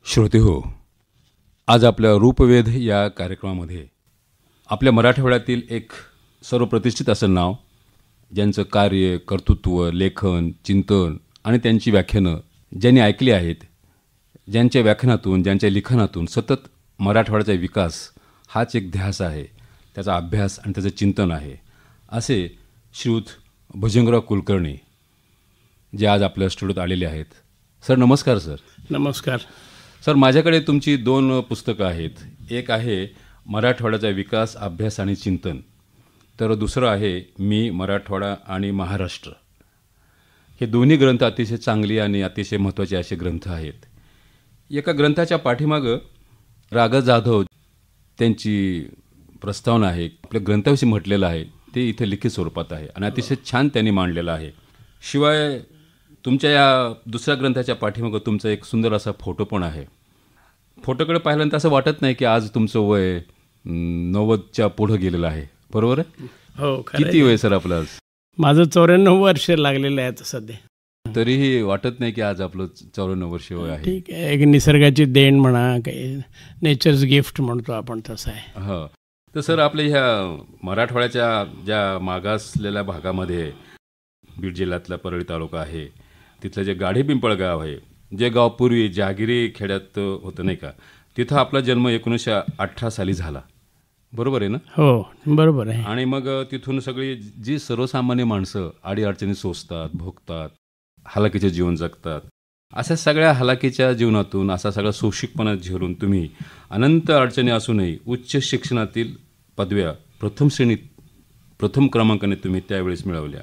श्रोते हो, आज आपल्या रूपवेध या कार्यक्रमामध्ये आपल्या मराठवाड्यातील एक सर्वप्रतिष्ठित असं नाव, ज्यांचं कार्य, कर्तृत्व, लेखन, चिंतन आणि त्यांची व्याख्यानं ज्यांनी ऐकली आहेत, ज्यांच्या व्याख्यानातून, ज्यांच्या लिखाणातून सतत मराठवाड्याचा विकास हाच एक ध्यास आहे, त्याचा अभ्यास आणि त्याचं चिंतन आहे, असे श्रीयुत भुजंगराव कुलकर्णी जे आज आपल्या स्टुडिओत आलेले आहेत. सर नमस्कार. सर नमस्कार. सर, माझ्याकडे तुमची 2 पुस्तकं आहेत. एक आहे मराठवाड्याचा विकास, अभ्यास आणि चिंतन, तर दुसरं आहे मी, मराठवाडा आणि महाराष्ट्र. हे दोन्ही ग्रंथ अतिशय चांगली आणि अतिशय महत्त्वाचे असे ग्रंथ आहेत. एका ग्रंथाच्या पाठीमागं रागा जाधव त्यांची प्रस्तावना आहे, आपल्या ग्रंथाविषयी म्हटलेलं आहे, ते इथे लिखित स्वरूपात आहे आणि अतिशय छान त्यांनी मांडलेलं आहे. शिवाय तुमच्या या दुसऱ्या ग्रंथाच्या पाठीमागं तुमचा एक सुंदर असा फोटो पण आहे. फोटोकडे पाहिल्यानंतर असं वाटत नाही की आज तुमचं वय 90च्या पुढं गेलेलं आहे, बरोबर आहे? हो. किती वय सर आपलं आज? माझं 94 वर्ष लागलेलं आहे सध्या. तरीही वाटत नाही की आज आपलं 94 वर्ष वय आहे. ठीक आहे, एक निसर्गाची देण म्हणा, काही नेचर्स गिफ्ट म्हणतो आपण, तसं आहे. हो. तर सर, आपल्या ह्या मराठवाड्याच्या ज्या मागासलेल्या भागामध्ये बीड जिल्ह्यातला परळी तालुका आहे, तिथलं जे गाढे पिंपळ गाव आहे, जे गाव पूर्वी जहागिरी खेड्यात होतं नाही का, तिथं आपला जन्म 1918 साली झाला, बरोबर आहे ना? हो, बरोबर आहे. आणि मग तिथून सगळी जी सर्वसामान्य माणसं अडीअडचणी सोसतात, भोगतात, हालाकीचे जीवन जगतात, अशा सगळ्या हालाकीच्या जीवनातून असा सगळा सोशिकपणा झेलून तुम्ही अनंत अडचणी असूनही उच्च शिक्षणातील पदव्या प्रथम क्रमांकाने तुम्ही त्यावेळेस मिळवल्या.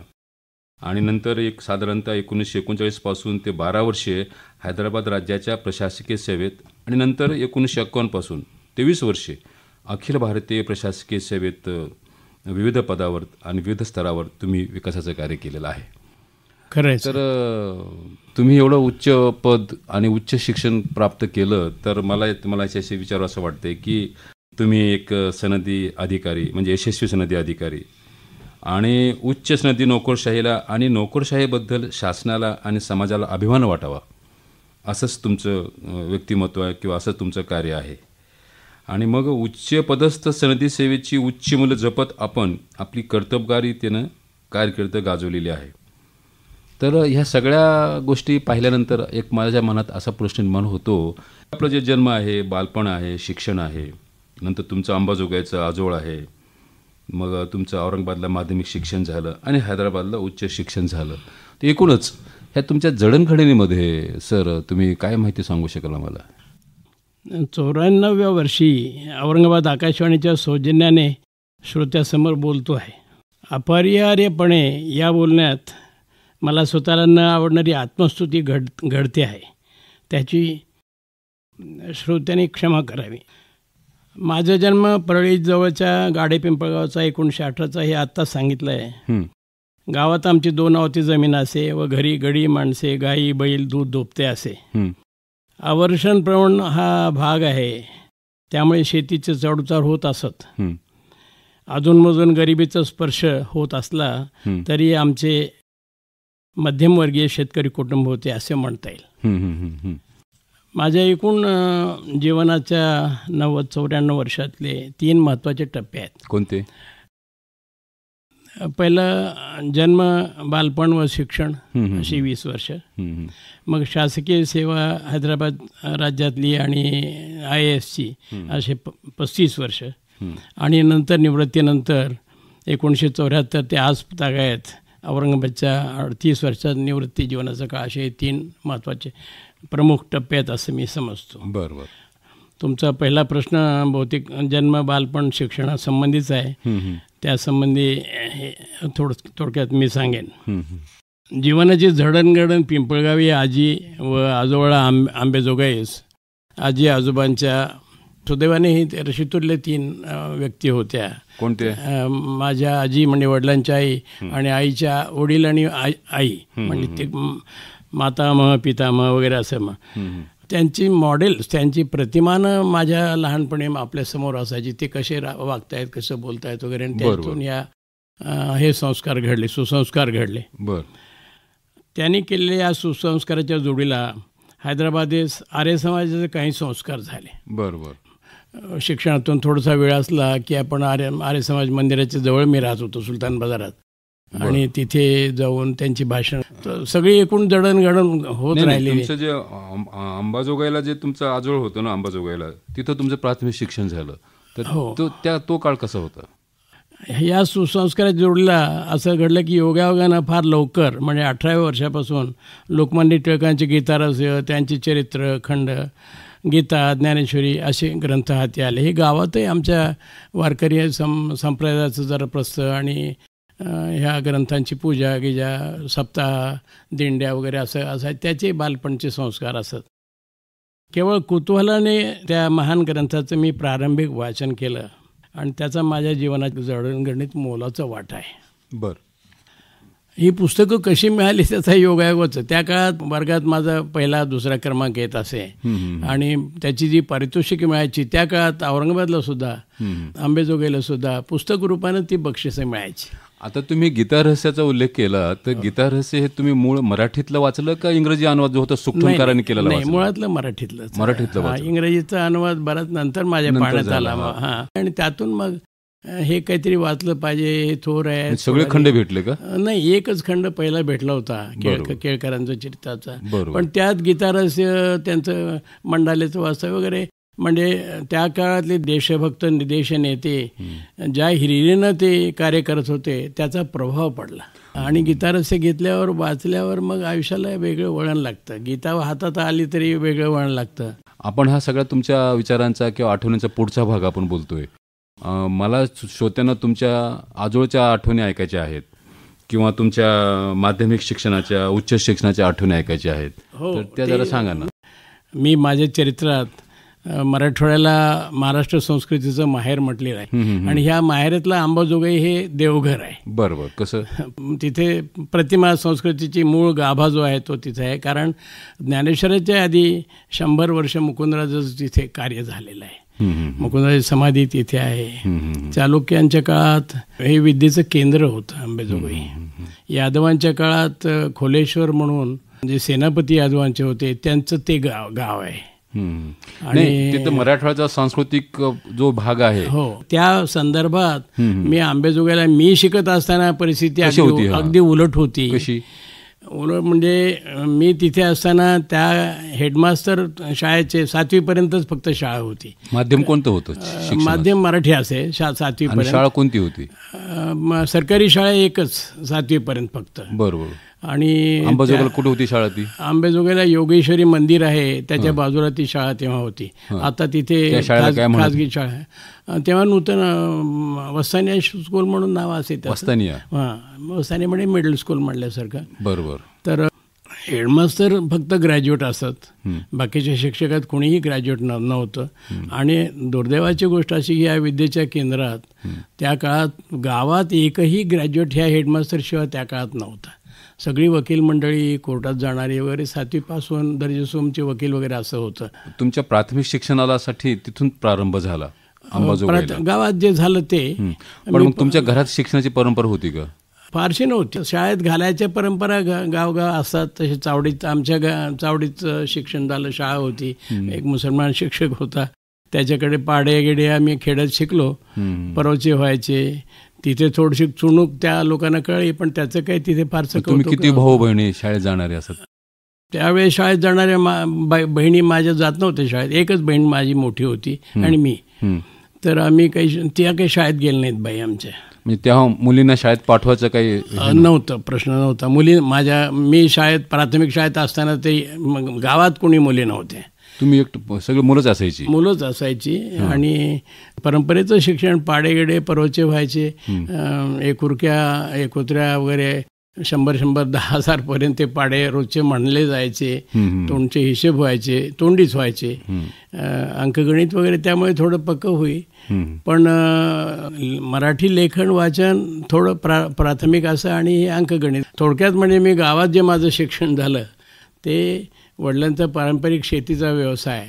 आणि नंतर एक साधारणतः 1939 पासून ते 12 वर्षे हैदराबाद राज्याच्या प्रशासकीय सेवेत, आणि नंतर 1951 पासून 23 वर्षे अखिल भारतीय प्रशासकीय सेवेत विविध पदावर आणि विविध स्तरावर तुम्ही विकासाचं कार्य केलेलं आहे. खरं आहे. तर तुम्ही एवढं उच्च पद आणि उच्च शिक्षण प्राप्त केलं, तर मला याच्याशी विचारू असं वाटतंय की तुम्ही एक सनदी अधिकारी, म्हणजे यशस्वी सनदी अधिकारी, आणि उच्च सनदी नोकरशाहीला आणि नोकरशाहीबद्दल शासनाला आणि समाजाला अभिमान वाटावा, असंच तुमचं व्यक्तिमत्व आहे किंवा असंच तुमचं कार्य आहे. आणि मग उच्च पदस्थ सनदी सेवेची उच्च मूल्य जपत आपण आपली कर्तबगारीतेनं कारकीर्द गाजवलेली आहे. तर ह्या सगळ्या गोष्टी पाहिल्यानंतर एक माझ्या मनात असा प्रश्न निर्माण होतो, आपलं जे जन्म आहे, बालपण आहे, शिक्षण आहे, नंतर तुमचं अंबाजोगाईचं आजोळ आहे, मग तुमचं औरंगाबादला माध्यमिक शिक्षण झालं आणि हैदराबादला उच्च शिक्षण झालं. तर एकूणच ह्या तुमच्या जडणघडणीमध्ये सर तुम्ही काय माहिती सांगू शकाल आम्हाला? 94व्या वर्षी औरंगाबाद आकाशवाणीच्या सौजन्याने श्रोत्यासमोर बोलतो आहे. अपरिहार्यपणे या बोलण्यात मला स्वतःला न आवडणारी आत्मस्तुती घडते आहे. त्याची श्रोत्यांनी क्षमा करावी. माझा जन्म परळी जवळच्या गाडे पिंपळगावचा 1918चा हे आत्ताच सांगितलं आहे. गावात आमची 2 आवती जमीन असे व घरी गडी माणसे, गाई बैल, दूध धोपते असे. आवर्षणप्रवण हा भाग आहे, त्यामुळे शेतीचे चढउतार होत असत. अधूनमधून गरिबीचा स्पर्श होत असला तरी आमचे मध्यमवर्गीय शेतकरी कुटुंब होते असे म्हणता येईल. माझ्या एकूण जीवनाच्या 90-94 वर्षातले 3 महत्त्वाचे टप्पे आहेत. कोणते? पहिलं जन्म, बालपण व शिक्षण, अशी 20 वर्ष. मग शासकीय सेवा हैदराबाद राज्यातली आणि IASची असे 35 वर्ष. आणि नंतर निवृत्तीनंतर 1974 ते आज तागायत औरंगाबादच्या 38 वर्षात निवृत्ती जीवनाचा काळ, असे 3 महत्त्वाचे प्रमुख टप्पे आहेत असं मी समजतो. बरोबर. तुमचा पहिला प्रश्न बहुतेक जन्म, बालपण, शिक्षणासंबंधीच आहे. त्यासंबंधी थोडक्यात मी सांगेन. जीवनाची जडणघडण पिंपळगावी आजी व आजोळा आंबेजोगाईस आजी आजोबांच्या सुदैवाने ही रशीतूरले 3 व्यक्ती होत्या. कोणते? माझ्या आजी म्हणजे वडिलांची आई, आणि आईच्या वडील आणि आई म्हणजे ते मातामह, पितामह वगैरे असं. मग त्यांची मॉडेल्स, त्यांची प्रतिमानं माझ्या लहानपणी आपल्यासमोर असायची. ते कसे वागतायत, कसं बोलतायत वगैरे, आणि त्यातून हे संस्कार घडले, सुसंस्कार घडले. बरं. त्यांनी केलेल्या या सुसंस्काराच्या जोडीला हैदराबादेस आर्य समाजाचे काही संस्कार झाले. बरोबर. शिक्षणातून थोडासा वेळ असला की आपण आर्य समाज मंदिराच्या जवळ मी राहत होतो सुलतान बाजारात, आणि तिथे जाऊन त्यांची भाषण सगळी एकूण जडणघडण होत राहिली. तुमचं जे अंबाजोगाईला जे तुमचं आजोळ होतं ना, अंबाजोगाईला तिथं तुमचं प्राथमिक शिक्षण झालं, तर तो काळ कसा होता? या सुसंस्कारात जोडला असं घडलं की योगायोगानं फार लवकर म्हणजे 18व्या वर्षापासून लोकमान्य टिळकांचे गीतारहस्य, त्यांचे चरित्र खंड, गीता, ज्ञानेश्वरी असे ग्रंथ हाती आले. हे गावातही आमच्या वारकरी संप्रदायाचं जरा प्रस्थ आणि ह्या ग्रंथांची पूजा गिजा, सप्ताह, दिंड्या वगैरे असं त्याचे बालपणचे संस्कार असत. केवळ कुतूहलाने त्या महान ग्रंथाचं मी प्रारंभिक वाचन केलं आणि त्याचा माझ्या जीवनात जडणघडणीत मोलाचा वाटा आहे. बरं. ही पुस्तकं कशी मिळाली त्याचा योगायोगच. त्या काळात वर्गात माझा पहिला दुसरा क्रमांक येत असे आणि त्याची जी पारितोषिके मिळायची त्या काळात औरंगाबादला सुद्धा, अंबेजोगाईला सुद्धा पुस्तक रूपानं ती बक्षिसं मिळायची. आता तुम्ही गीतारहस्याचा उल्लेख केला, तर गीतारहस्य हे तुम्ही मूळ मराठीतलं वाचलं का इंग्रजी अनुवाद जो होता सुखटुंकारांनी केलेला? नाही, मुळातलं मराठीतलं. इंग्रजीचा अनुवाद बराच नंतर माझ्या पाहण्यात आला. आणि त्यातून मग हे काहीतरी वाचलं पाहिजे, हे थोर आहे. सगळे खंड भेटले का? नाही, एकच खंड पहिला भेटला होता केळकरांचा चरित्राचा, पण त्यात गीतारहस्य, त्यांचं मंडालेचं वास्तव वगैरे, म्हणजे त्या काळातले देशभक्त देशनेते ज्या हिरिरीनं ते कार्य करत होते त्याचा प्रभाव पडला. आणि गीतारहस्य घेतल्यावर वाचल्यावर मग आयुष्याला वेगळं वळण लागतं. गीता हातात आली तरी वेगळं वळण लागतं. आपण हा सगळ्या तुमच्या विचारांचा किंवा आठवणींचा पुढचा भाग आपण बोलतोय. मला श्रोत्यांना तुमच्या आजोळच्या आठवणी ऐकायच्या आहेत किंवा तुमच्या माध्यमिक शिक्षणाच्या, उच्च शिक्षणाच्या आठवणी ऐकायच्या आहेत, तर त्या जरा सांगा ना. मी माझ्या चरित्रात मराठवाड्याला महाराष्ट्र संस्कृतीचं माहेर म्हटलेलं आहे आणि ह्या माहेरातला अंबाजोगाई हे देवघर आहे. बरोबर. कसं? तिथे प्रतिमा संस्कृतीची मूळ गाभा जो आहे तो तिथे आहे, कारण ज्ञानेश्वराच्या आधी 100 वर्ष मुकुंदराजाचं तिथे कार्य झालेलं आहे. मुकुंदराची समाधी तिथे आहे. चालुक्यांच्या काळात हे विद्येचं केंद्र होतं अंबाजोगाई. यादवांच्या काळात खोलेश्वर म्हणून जे सेनापती यादवांचे होते त्यांचं ते गाव आहे. आणि तिथं मराठवाड्याचा सांस्कृतिक जो भाग आहे, हो, त्या संदर्भात मी अंबाजोगाईला मी शिकत असताना परिस्थिती अगदी उलट होती. कशी उलट म्हणजे मी तिथे असताना त्या हेडमास्टर शाळेचे 7वी पर्यंतच फक्त शाळा होती. माध्यम कोणतं होतं? माध्यम मराठी असे 7वी पर्यंत. शाळा कोणती होती? सरकारी शाळा एकच 7वी पर्यंत फक्त. बरोबर. आणि अंबाजोगाईला कुठे होती शाळा ती? अंबाजोगाईला योगेश्वरी मंदिर आहे त्याच्या बाजूला ती शाळा तेव्हा होती. आता तिथे खाजगी शाळा आहे. तेव्हा नूतन वस्तानिया स्कूल म्हणून नाव असे. वस्तानिया? वस्तानिया म्हणजे मिडल स्कूल म्हणल्यासारखं. बरोबर. तर हेडमास्टर फक्त ग्रॅज्युएट असत, बाकीच्या शिक्षकात कोणीही ग्रॅज्युएट नव्हतं. आणि दुर्दैवाची गोष्ट अशी की या विद्येच्या केंद्रात त्या काळात गावात एकही ग्रॅज्युएट ह्या हेडमास्टरशिवाय त्या काळात नव्हता. सगळी वकील मंडळी, कोर्टात जाणारी वगैरे 7वीपासून दर्जेसोमचे वकील वगैरे असं होतं. तुमच्या प्राथमिक शिक्षणासाठी तिथून प्रारंभ झाला अंबाजोगाईला? गावात जे झालं ते. पण मग तुमच्या घरात शिक्षणाची परंपरा होती का? फारशी नव्हती. शाळेत घालायच्या परंपरा गावगाव असतात तसे. चावडीत आमच्या चावडीत शिक्षण झालं, शाळा होती, एक मुसलमान शिक्षक होता, त्याच्याकडे पाडे गिडे आम्ही खेळत शिकलो. परवचे व्हायचे तिथे. थोडीशी चुणूक त्या लोकांना कळली, पण त्याचं काही तिथे फारसं. तुम्ही किती भाऊ बहिणी शाळेत जाणारे असत? त्यावेळेस शाळेत जाणाऱ्या बहिणी माझ्या जात नव्हत्या शाळेत. एकच बहीण माझी मोठी होती आणि मी. तर आम्ही त्या काही शाळेत गेल्या नाहीत बाई आमच्या. म्हणजे तेव्हा मुलींना शाळेत पाठवायचं काही नव्हतं, प्रश्न नव्हता. मी शाळेत प्राथमिक शाळेत असताना ते गावात कोणी मुली नव्हते. तुम्ही सगळे मुलंच असायची. आणि परंपरेचं शिक्षण पाडेगडे परवचे व्हायचे. एकोत्र्या वगैरे 100-10,000 पर्यंत ते पाडे रोजचे म्हणले जायचे. तोंडचे हिशेब व्हायचे, तोंडीच व्हायचे. अंकगणित वगैरे त्यामुळे थोडं पक्क होई. पण मराठी लेखन वाचन थोडं प्राथमिक असं आणि अंकगणित. थोडक्यात म्हणजे मी गावात जे माझं शिक्षण झालं ते वडिलांचा पारंपरिक शेतीचा व्यवसाय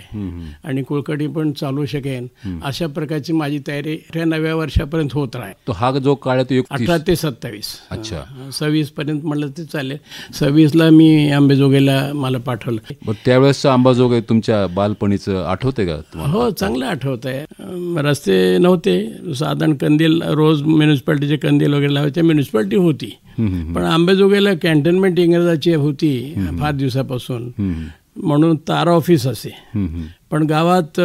आणि कुळकडी पण चालू शकेन अशा प्रकारची माझी तयारी 9व्या वर्षापर्यंत होत राहील. तो हा जो काळ आहे तो 18 ते 27. अच्छा. 26 पर्यंत म्हणलं ते चालेल. 26ला मी अंबेजोगाईला मला पाठवलं. त्यावेळेसचं अंबाजोगाई तुमच्या बालपणीचं आठवते का तुम्हाला? हो, चांगलं आठवत आहे. रस्ते नव्हते, साधारण कंदील रोज म्युन्सिपाल्टीचे कंदील वगैरे लावायचे. म्युन्सिपाल्टी होती पण अंबेजोगाईला कॅन्टोन्मेंट इंग्रजाची होती फार दिवसापासून, म्हणून तार ऑफिस असे. पण गावात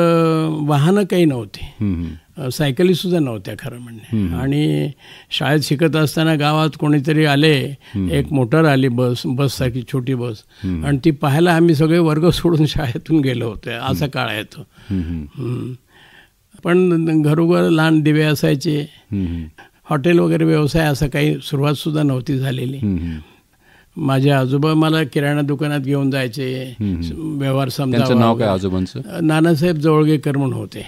वाहनं काही नव्हते, सायकली सुद्धा नव्हत्या खरं म्हणजे. आणि शाळेत शिकत असताना गावात कोणीतरी आले, एक मोटर आली बससारखी छोटी बस, आणि ती पाहायला आम्ही सगळे वर्ग सोडून शाळेतून गेलो होतो. असा काळ आहे तो. पण घरोघर लहान दिवे असायचे. हॉटेल वगैरे व्यवसाय असं काही सुरुवात सुद्धा नव्हती झालेली. माझे आजोबा मला किराणा दुकानात घेऊन जायचे, व्यवहार समजावा. नाव काय आजोबांचं? नानासाहेब जवळगेकर म्हणून होते.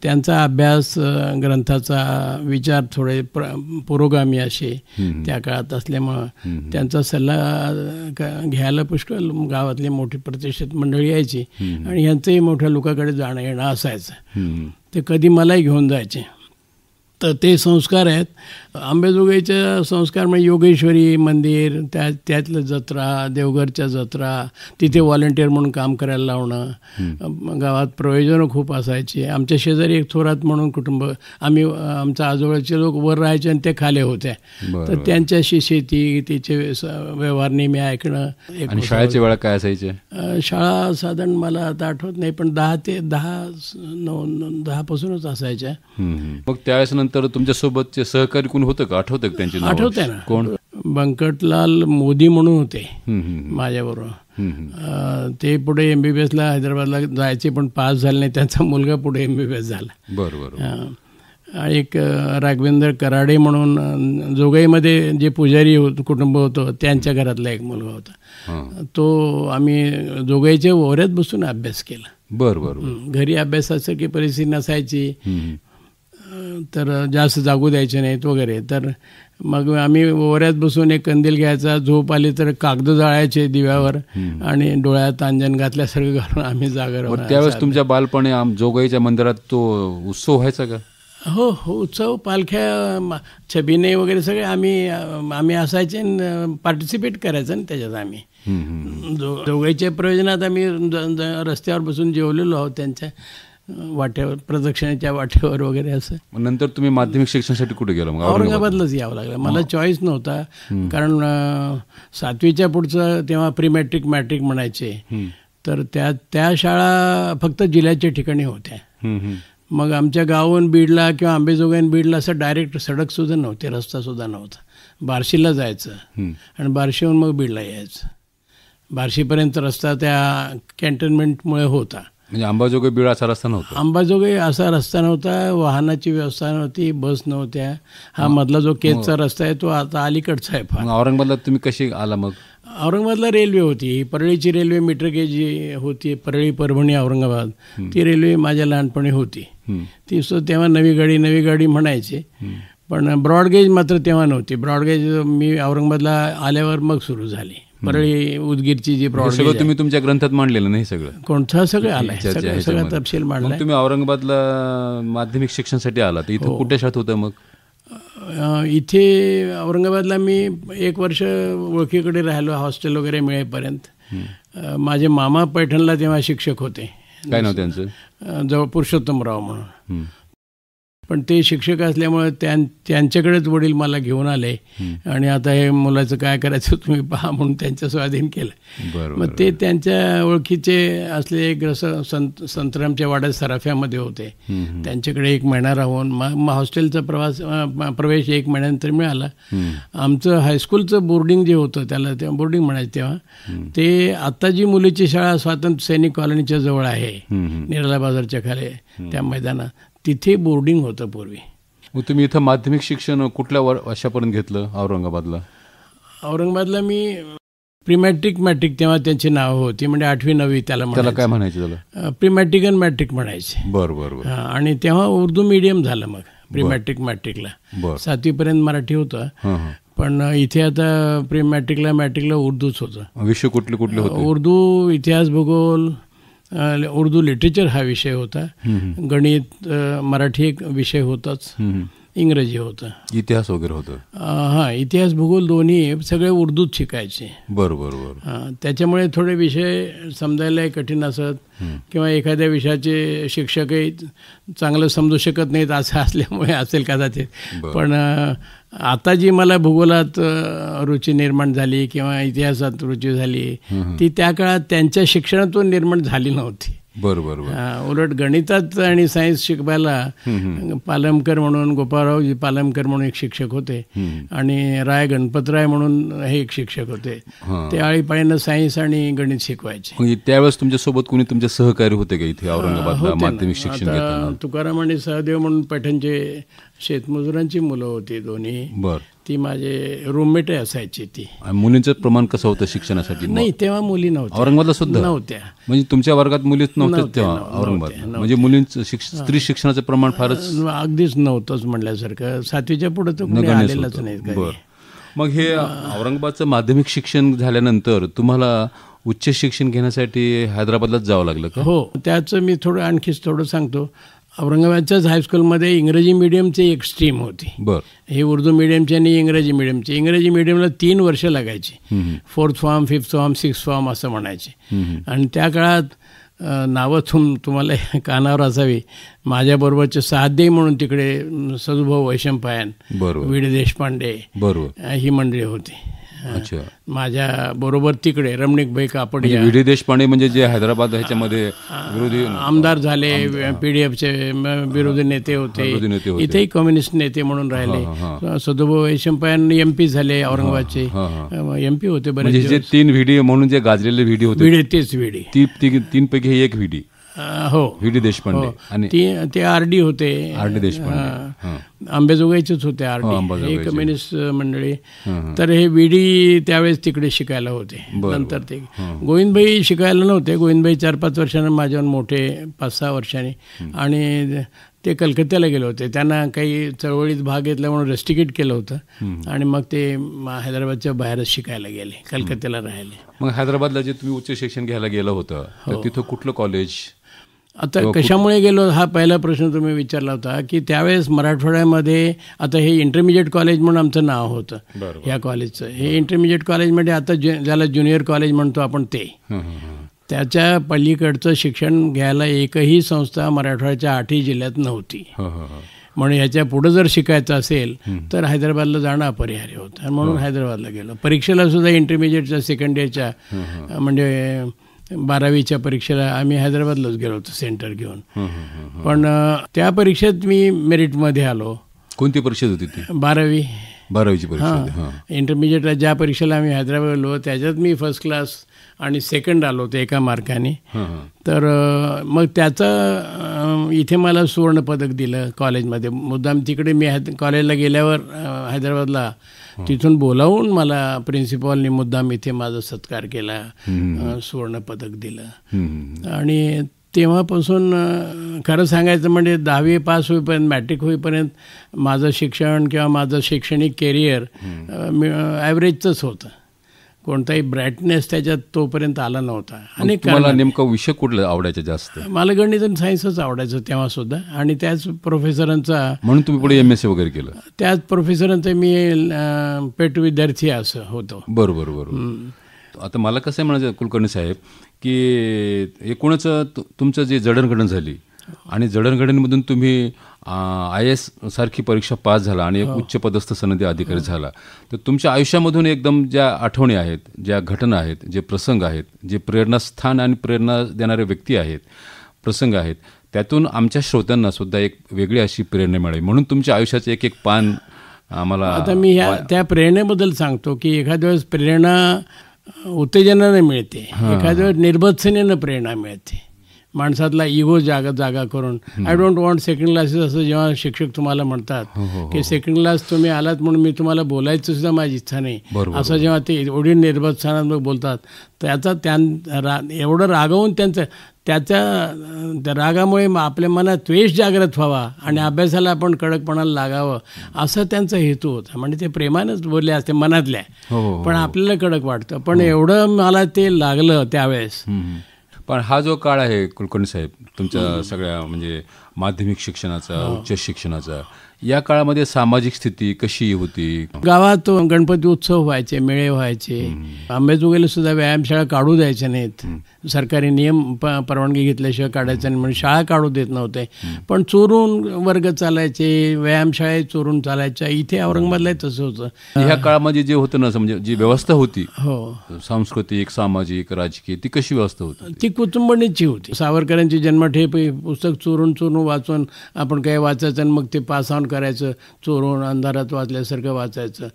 त्यांचा अभ्यास ग्रंथाचा विचार थोडे पुरोगामी असे त्या काळात असल्यामुळं त्यांचा सल्ला घ्यायला पुष्कळ गावातली मोठी प्रतिष्ठित मंडळी यायची आणि यांचंही मोठ्या लोकांकडे जाणं येणं असायचं. ते कधी मलाही घेऊन जायचे. तर ते संस्कार आहेत. अंबेजोगाईचे संस्कार म्हणजे योगेश्वरी मंदिर, त्यातलं जत्रा, देवघरच्या जत्रा, तिथे व्हॉलेंटिअर म्हणून काम करायला लावणं. गावात प्रयोजनं खूप असायची. आमच्या शेजारी एक थोरात म्हणून कुटुंब, आमच्या आजोबाचे लोक वर राहायचे आणि ते खाले होते. तर त्यांच्याशी शेती, तिचे व्यवहार नेहमी ऐकणं. आणि शाळेच्या वेळा काय असायचे? शाळा साधारण मला आता आठवत नाही, पण 10 ते 10 पासूनच असायच्या. मग त्यावेळेस नंतर तुमच्यासोबतचे सहकारी कोण होतं का? आठवतं का त्यांची? आठवतंय ना. कोण? बंकटलाल मोदी म्हणून होते माझ्याबरोबर. ते पुढे MBBSला हैदराबादला जायचे पण पास झाले नाही. त्यांचा मुलगा पुढे MBBS झाला. बरोबर. एक राघवेंद्र कराडे म्हणून जोगाईमध्ये जे पुजारी कुटुंब होतं त्यांच्या घरातला एक मुलगा होता. तो आम्ही जोगाईच्या ओऱ्यात बसून अभ्यास केला. बरोबर. घरी अभ्यासाची परिस्थिती नसायची, तर जास्त जागू द्यायचे नाहीत वगैरे. तर मग आम्ही ओऱ्यात बसून एक कंदील घ्यायचा, झोप आली तर कागद जाळायचे दिव्यावर आणि डोळ्यात अंजन घातल्यासारखं घालून आम्ही जागर. त्यावेळेस तुमच्या बालपणी जोगाईच्या मंदिरात तो उत्सव व्हायचा का? हो, उत्सव, पालख्या, छबिने वगैरे सगळे आम्ही असायचे, पार्टिसिपेट करायचं ना त्याच्यात. आम्ही जोगाईच्या प्रयोजनात आम्ही रस्त्यावर बसून जेवलेलो आहोत त्यांच्या वाट्यावर, प्रदक्षिणेच्या वाट्यावर वगैरे. असं. नंतर तुम्ही माध्यमिक शिक्षणासाठी कुठे गेला? औरंगाबादलाच यावं लागलं. मला चॉईस नव्हता, कारण 7वीच्या पुढचं तेव्हा प्री मॅट्रिक म्हणायचे. तर त्या शाळा फक्त जिल्ह्याच्या ठिकाणी होत्या. मग आमच्या गावाहून बीडला किंवा अंबेजोगाईन बीडला असं डायरेक्ट सडकसुद्धा नव्हते, रस्तासुद्धा नव्हता. बार्शीला जायचं आणि बार्शीहून मग बीडला यायचं. बार्शीपर्यंत रस्ता त्या कॅन्टोन्मेंटमुळे होता. म्हणजे अंबाजोगाई बीड असा रस्ता नव्हता? अंबाजोगाई असा रस्ता नव्हता, वाहनाची व्यवस्था नव्हती, बस नव्हत्या. हा मधला जो केजचा रस्ता आहे तो आता अलीकडचा आहे फार. औरंगाबादला तुम्ही कशी आला मग? औरंगाबादला रेल्वे होती, परळीची रेल्वे, मीटर गेज जी होती, परळी, परभणी, औरंगाबाद, ती रेल्वे माझ्या लहानपणी होती. ती तेव्हा नवी गाडी म्हणायची. पण ब्रॉडगेज मात्र तेव्हा नव्हती. ब्रॉडगेज मी औरंगाबादला आल्यावर मग सुरू झाली. परळी उदगीरची जी ब्रॉडगेज. सगळं तुम्ही तुमच्या ग्रंथात मांडलेलं नाही? सगळं कोणतं? सगळं आलंय, सगळं तपशील मांडलाय. तुम्ही औरंगाबादला माध्यमिक शिक्षणासाठी आला, तर इथं कुठे शाळेत होतं मग? इथे औरंगाबादला मी 1 वर्ष ओळखीकडे राहिलो, हॉस्टेल वगैरे मिळेपर्यंत. माझे मामा पैठणला तेव्हा शिक्षक होते. काय नाव त्यांचं? जवळ पुरुषोत्तमराव म्हणून. पण ते शिक्षक असल्यामुळे त्यांच्याकडेच वडील मला घेऊन आले आणि आता हे मुलाचं काय करायचं तुम्ही पहा म्हणून त्यांच्या स्वाधीन केलं. मग ते त्यांच्या ओळखीचे असले संतरामच्या वाड्यात सराफ्यामध्ये होते. त्यांच्याकडे 1 महिना राहून मग हॉस्टेलचा प्रवेश 1 महिन्यानंतर मिळाला. आमचं हायस्कूलचं बोर्डिंग जे होतं त्याला तेव्हा बोर्डिंग म्हणायचं, तेव्हा ते आत्ता जी मुलीची शाळा स्वातंत्र्य सैनिक कॉलनीच्या जवळ आहे, निराला बाजारच्या खाली त्या मैदानात, तिथे बोर्डिंग होतं पूर्वी. मग तुम्ही इथं माध्यमिक शिक्षण कुठल्या वर्षापर्यंत घेतलं औरंगाबादला? औरंगाबादला मी प्री मॅट्रिक तेव्हा त्यांची नावं होती, म्हणजे 8वी 9वी त्याला काय म्हणायचे? प्री मॅट्रिक आणि मॅट्रिक म्हणायचे. बरोबर. आणि तेव्हा उर्दू मीडियम झालं. मग प्री मॅट्रिक मॅट्रिकला. बरं. 7वीपर्यंत मराठी होतं, हां हां. पण इथे आता प्री मॅट्रिकला उर्दूच होतं. विषय कुठले कुठले होते? उर्दू, इतिहास, भूगोल, उर्दू लिटरेचर हा विषय होता, गणित, मराठी एक विषय होताच, इंग्रजी होतं, इतिहास वगैरे होतं. हां, इतिहास भूगोल दोन्ही सगळे उर्दूत शिकायचे. बरोबर. त्याच्यामुळे थोडे विषय समजायलाही कठीण असत किंवा एखाद्या विषयाचे शिक्षकही चांगलं समजू शकत नाहीत असं असल्यामुळे असेल कदाचित. पण आता जी मला भूगोलात रुची निर्माण झाली किंवा इतिहासात रुची झाली ती त्या काळात त्यांच्या शिक्षणातून निर्माण झाली नव्हती. बरोबर. उलट गणितात आणि सायन्स शिकवायला पालमकर म्हणून, गोपाळरावजी पालमकर म्हणून एक शिक्षक होते आणि राय गणपतराय म्हणून हे एक शिक्षक होते. ते आळीपाळीनं सायन्स आणि गणित शिकवायचे. त्यावेळेस तुमच्यासोबत कोणी तुमचे सहकारी होते का इथे औरंगाबादला माध्यमिक शिक्षण घेताना? तुकाराम आणि सहदेव म्हणून पैठणचे शेतमजुरांची मुलं होती दोन्ही. बरं. ती माझे रूममेट असायची. ती मुलींचं प्रमाण कसं होतं शिक्षणासाठी? नाही, तेव्हा मुली नव्हत्या. औरंगाबादला सुद्धा नव्हत्या. म्हणजे तुमच्या वर्गात मुलीच नव्हत्या तेव्हा औरंगाबाद? म्हणजे मुलींचं स्त्री शिक्षणाचं प्रमाण फारच अगदीच नव्हतंच म्हणल्यासारखं. 7वीच्या पुढे तर कोणी आलेलंच नाही. बरं. मग हे औरंगाबादचं माध्यमिक शिक्षण झाल्यानंतर तुम्हाला उच्च शिक्षण घेण्यासाठी हैदराबादलाच जावं लागलं का? हो, त्याचं मी आणखीच थोडं सांगतो. औरंगाबादच्याच हायस्कूलमध्ये इंग्रजी मिडियमची एक स्ट्रीम होती. बरं. हे उर्दू मिडियमची आणि इंग्रजी मिडियमची. इंग्रजी मिडियमला 3 वर्ष लागायची. 4th form, 5th form, 6th form असं म्हणायचे. आणि त्या काळात नावं तुम्हाला कानावर असावी. माझ्याबरोबरचे साध्य म्हणून तिकडे सदुभाऊ वैशंपायन, विडे देशपांडे, ही मंडळी होती. अच्छा. माझ्या बरोबर तिकडे रमणीकभाई कापडिया, विडे देशपांडे म्हणजे जे हैदराबाद ह्याच्यामध्ये विरोधी आमदार झाले, PDFचे विरोधी नेते होते, इथेही कम्युनिस्ट नेते म्हणून राहिले. सदुभाऊ वैशंपायन MP झाले औरंगाबादचे, MP होते बरेच. जे 3 व्हीडी म्हणून जे गाजलेले व्हीडी होते, तेच व्हीडी. 3 पैकी एक व्हीडी. हो, व्हीडी देशपांडे. आणि ते RD होते, RD देशपांडे, आंबेजोगाईचेच होते RD, हे कम्युनिस्ट मंडळी. तर हे व्हीडी त्यावेळेस तिकडे शिकायला होते. नंतर ते गोविंदभाई शिकायला नव्हते. गोविंदभाई 4-5 वर्षांनी माझ्यावर मोठे, 5-6 वर्षांनी, आणि ते कलकत्त्याला गेले होते. त्यांना काही चळवळीत भाग घेतला म्हणून रेस्टिकेट केलं होतं आणि मग ते हैदराबादच्या बाहेरच शिकायला गेले, कलकत्त्याला राहिले. मग हैदराबादला जे तुम्ही उच्च शिक्षण घ्यायला गेलं होतं तर तिथं कुठलं कॉलेज? आता कशामुळे गेलो हा पहिला प्रश्न तुम्ही विचारला होता. की त्यावेळेस मराठवाड्यामध्ये आता हे इंटरमिजिएट कॉलेज म्हणून आमचं नाव होतं ह्या कॉलेजचं. हे इंटरमिजिएट कॉलेजमध्ये आता ज्याला ज्युनियर कॉलेज म्हणतो आपण ते, त्याच्या पलीकडचं शिक्षण घ्यायला एकही संस्था मराठवाड्याच्या 8ही जिल्ह्यात नव्हती. म्हणून ह्याच्या पुढं जर शिकायचं असेल तर हैदराबादला जाणं अपरिहार्य होतं. आणि म्हणून हैदराबादला गेलो. परीक्षेला सुद्धा इंटरमिजिएटच्या 2nd इयरच्या म्हणजे 12वीच्या परीक्षेला आम्ही हैदराबादलाच गेलो होतो सेंटर घेऊन. पण त्या परीक्षेत मी मेरिटमध्ये आलो. कोणती परीक्षा होती ती? 12वीची परीक्षा. इंटरमिजिएटला ज्या परीक्षेला आम्ही हैदराबाद गेलो त्याच्यात मी 1st क्लास आणि 2nd आलो होतो एका मार्काने. तर मग त्याचं इथे मला सुवर्णपदक दिलं कॉलेजमध्ये. मुद्दाम तिकडे मी कॉलेजला गेल्यावर हैदराबादला तिथून बोलावून मला प्रिन्सिपॉलनी मुद्दाम इथे माझा सत्कार केला, सुवर्णपदक दिलं. आणि तेव्हापासून खरं सांगायचं म्हणजे 10वी पास होईपर्यंत, मॅट्रिक होईपर्यंत माझं शिक्षण किंवा माझं शैक्षणिक करिअर ॲव्हरेजचंच होतं. कोणताही ब्राईटनेस त्याच्यात तोपर्यंत आला नव्हता. आणि मला नेमका विषय कुठला आवडायचा जास्त? मला गणित आणि सायन्सच आवडायचं तेव्हा सुद्धा. आणि त्याच प्रोफेसरांचा, म्हणून तुम्ही पुढे MSc वगैरे केलं? त्याच प्रोफेसरांचा मी पेट विद्यार्थी असं होतो. बरोबर. आता मला कसं आहे म्हणायचं कुलकर्णी साहेब, की एकूणच तुमचं जे जडणघडण झाली आणि जडणघडणीमधून तुम्ही IAS सारखी परीक्षा पास झाला आणि एक उच्च पदस्थ सनदी अधिकारी झाला. तर तुमच्या आयुष्यामधून एकदम ज्या आठवणी आहेत, ज्या घटना आहेत, जे प्रसंग आहेत, जे प्रेरणास्थान आणि प्रेरणा देणारे व्यक्ती आहेत, प्रसंग आहेत, त्यातून आमच्या श्रोत्यांना सुद्धा एक वेगळी अशी प्रेरणा मिळावी. म्हणून तुमच्या आयुष्याचं एक पान आम्हाला. आता मी त्या प्रेरणेबद्दल सांगतो की एखाद्या वेळेस प्रेरणा उत्तेजनाने मिळते, एखाद्या वेळेस निर्भत्सनेनं प्रेरणा मिळते. माणसातला इगो जागा करून I don't want second classes असं जेव्हा शिक्षक तुम्हाला म्हणतात की सेकंड क्लास तुम्ही आलात म्हणून मी तुम्हाला बोलायचं सुद्धा माझी इच्छा नाही, असं जेव्हा ते एवढी निर्बत्सानात्मक बोलतात त्याचा एवढं रागवून त्या रागामुळे आपल्या मनात द्वेष जागृत व्हावा आणि अभ्यासाला आपण कडकपणाला लागावं असं त्यांचा हेतू होता. म्हणजे ते प्रेमानंच बोलले असते मनातल्या, पण आपल्याला कडक वाटतं. पण एवढं मला ते लागलं त्यावेळेस. पण हा जो काळ आहे कुलकर्णी साहेब तुमच्या सगळ्या म्हणजे माध्यमिक शिक्षणाचा, उच्च शिक्षणाचा, या काळामध्ये सामाजिक स्थिती कशी होती? गावात गणपती उत्सव व्हायचे, मेळे व्हायचे, अंबेजोगाईला सुद्धा व्यायामशाळा काढू द्यायच्या नाहीत. सरकारी नियम परवानगी घेतल्याशिवाय काढायचं नाही म्हणून शाळा काढू देत नव्हते. पण चोरून वर्ग चालायचे, व्यायामशाळा चोरून चालायच्या. इथे औरंगाबादलाही तसं होतं. ह्या काळामध्ये जे होतं ना, म्हणजे जी व्यवस्था होती सांस्कृतिक, सामाजिक, राजकीय, ती कशी व्यवस्था होती? ती कुटुंबणीची होती. सावरकरांची जन्मठेप पुस्तक चोरून वाचून आपण काही वाचायचं आणि मग ते पास ऑन करायचं, चोरून अंधारात वाचल्यासारखं वाचायचं,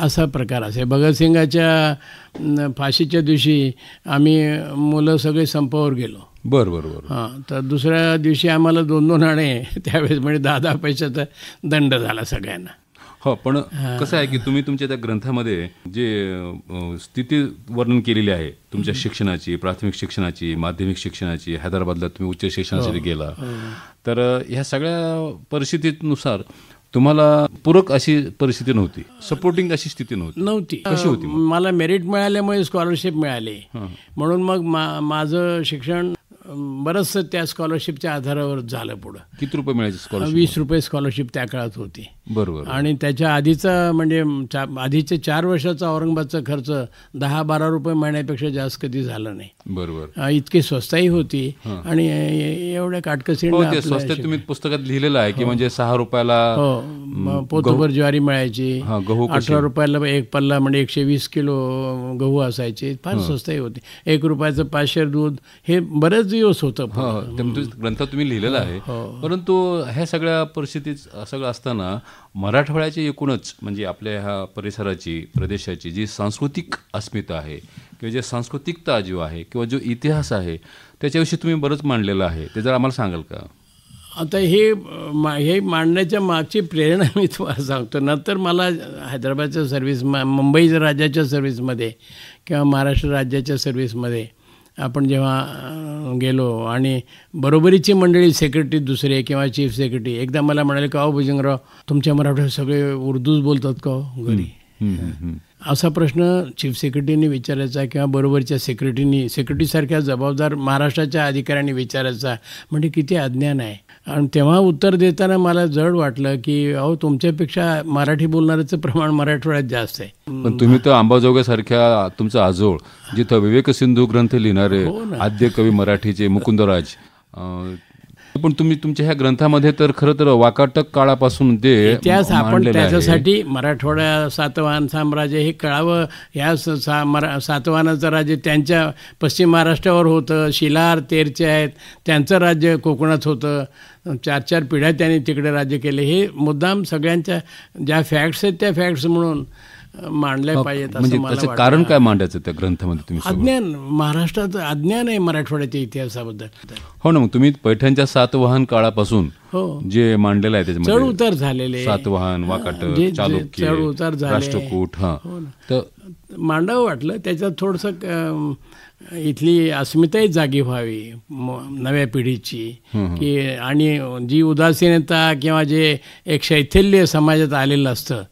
असा प्रकार असे. भगतसिंगाच्या फाशीच्या दिवशी आम्ही मुलं सगळे संपावर गेलो. बरं. हां, तर दुसऱ्या दिवशी आम्हाला 2-2 आणे त्यावेळेस म्हणजे 10-10 पैशाचा दंड झाला सगळ्यांना. हो, पण कसं आहे की तुम्ही तुमच्या त्या ग्रंथामध्ये जे स्थिती वर्णन केलेली आहे तुमच्या शिक्षणाची, प्राथमिक शिक्षणाची, माध्यमिक शिक्षणाची, हैदराबादला तुम्ही उच्च शिक्षणासाठी गेला, तर ह्या सगळ्या परिस्थितीनुसार तुम्हाला पूरक अशी परिस्थिती नव्हती, सपोर्टिंग अशी स्थिती नव्हती. कशी होती? मला मेरिट मिळाल्यामुळे स्कॉलरशिप मिळाली म्हणून मग माझं शिक्षण बरंचसं त्या स्कॉलरशिपच्या आधारावर झालं. पुढं किती रुपये मिळायचे स्कॉलरशिप? 20 रुपये स्कॉलरशिप त्या काळात होती. बरोबर. आणि त्याच्या आधीचा म्हणजे आधीचे 4 वर्षाचा औरंगाबादचा खर्च 10-12 रुपये महिन्यापेक्षा जास्त कधी झाला नाही. बरोबर. इतकी स्वस्ताही होती आणि एवढ्या काटकसरीने स्वस्त तुम्ही पुस्तकात लिहिलेलं आहे की म्हणजे 6 रुपयाला पोतभर ज्वारी मिळायची, गहू 18 रुपयाला एक पल्ला म्हणजे 120 किलो गहू असायचे. फार स्वस्ताही होती. 1 रुपयाचं 5 दूध, हे बरेच दिवस होतं. ग्रंथ तुम्ही लिहिलेला आहे. परंतु ह्या सगळ्या परिस्थितीत सगळं असताना मराठवाड्याची एकूणच म्हणजे आपल्या ह्या परिसराची, प्रदेशाची जी सांस्कृतिक अस्मिता आहे किंवा जे सांस्कृतिकता जो आहे किंवा जो इतिहास आहे त्याच्याविषयी तुम्ही बरंच मांडलेलं आहे, ते जर आम्हाला सांगाल का? आता हे मांडण्याच्या मागची प्रेरणा मी तुम्हाला सांगतो. नंतर मला हैदराबादच्या सर्व्हिस, मुंबई राज्याच्या सर्व्हिसमध्ये किंवा महाराष्ट्र राज्याच्या सर्व्हिसमध्ये आपण जेव्हा गेलो आणि बरोबरीची मंडळी, सेक्रेटरी दुसरे किंवा चीफ सेक्रेटरी एकदा मला म्हणाले का हो भुजंगराव, तुमच्या मराठवाड्यात सगळे उर्दूच बोलतात का हो घरी? असा प्रश्न चीफ सेक्रेटरीने विचारायचा किंवा बरोबरच्या सेक्रेटरीसारख्या जबाबदार महाराष्ट्राच्या अधिकाऱ्यांनी विचारायचा. म्हणजे किती अज्ञान आहे. आणि तेव्हा उत्तर देताना मला जड वाटलं की अहो, तुमच्यापेक्षा मराठी बोलणाऱ्याचं प्रमाण मराठवाड्यात जास्त आहे. पण तुम्ही तर अंबाजोगाईसारख्या तुमचं आजोळ, जिथं विवेक सिंधू ग्रंथ लिहिणारे आद्य कवी मराठीचे मुकुंदराज, पण तुम्ही तुमच्या ह्या ग्रंथामध्ये तर खरं तर वाकाटक काळापासून ते इतिहास आपण त्याच्यासाठी मराठवाडा सातवाहन साम्राज्य हे कळावं. ह्या सातवाहनाचं राज्य त्यांच्या पश्चिम महाराष्ट्रावर होतं. शिलाहार तेरचे आहेत, त्यांचं राज्य कोकणात होतं. 4-4 पिढ्या त्यांनी तिकडे राज्य केले. हे मुद्दाम सगळ्यांच्या ज्या फॅक्ट्स आहेत त्या फॅक्ट्स म्हणून मांडल्या पाहिजेत. म्हणजे त्याचं कारण काय मांडायचं त्या ग्रंथामध्ये तुम्ही? अज्ञान, महाराष्ट्राचं अज्ञान आहे मराठवाड्याच्या इतिहासाबद्दल. हो ना, मग तुम्ही पैठणच्या सातवाहन काळापासून जे मांडलेलं आहे त्याच्यामध्ये चढ उतार झालेले, सातवाहन, वाकाटक, चालुक्य, चढ उतार झाले, राष्ट्रकूट, तर मांडावं वाटलं. त्याच्यात थोडंसं इथली अस्मिताही जागी व्हावी नव्या पिढीची की, आणि जी उदासीनता किंवा जे एक शैथिल्य समाजात आलेलं असतं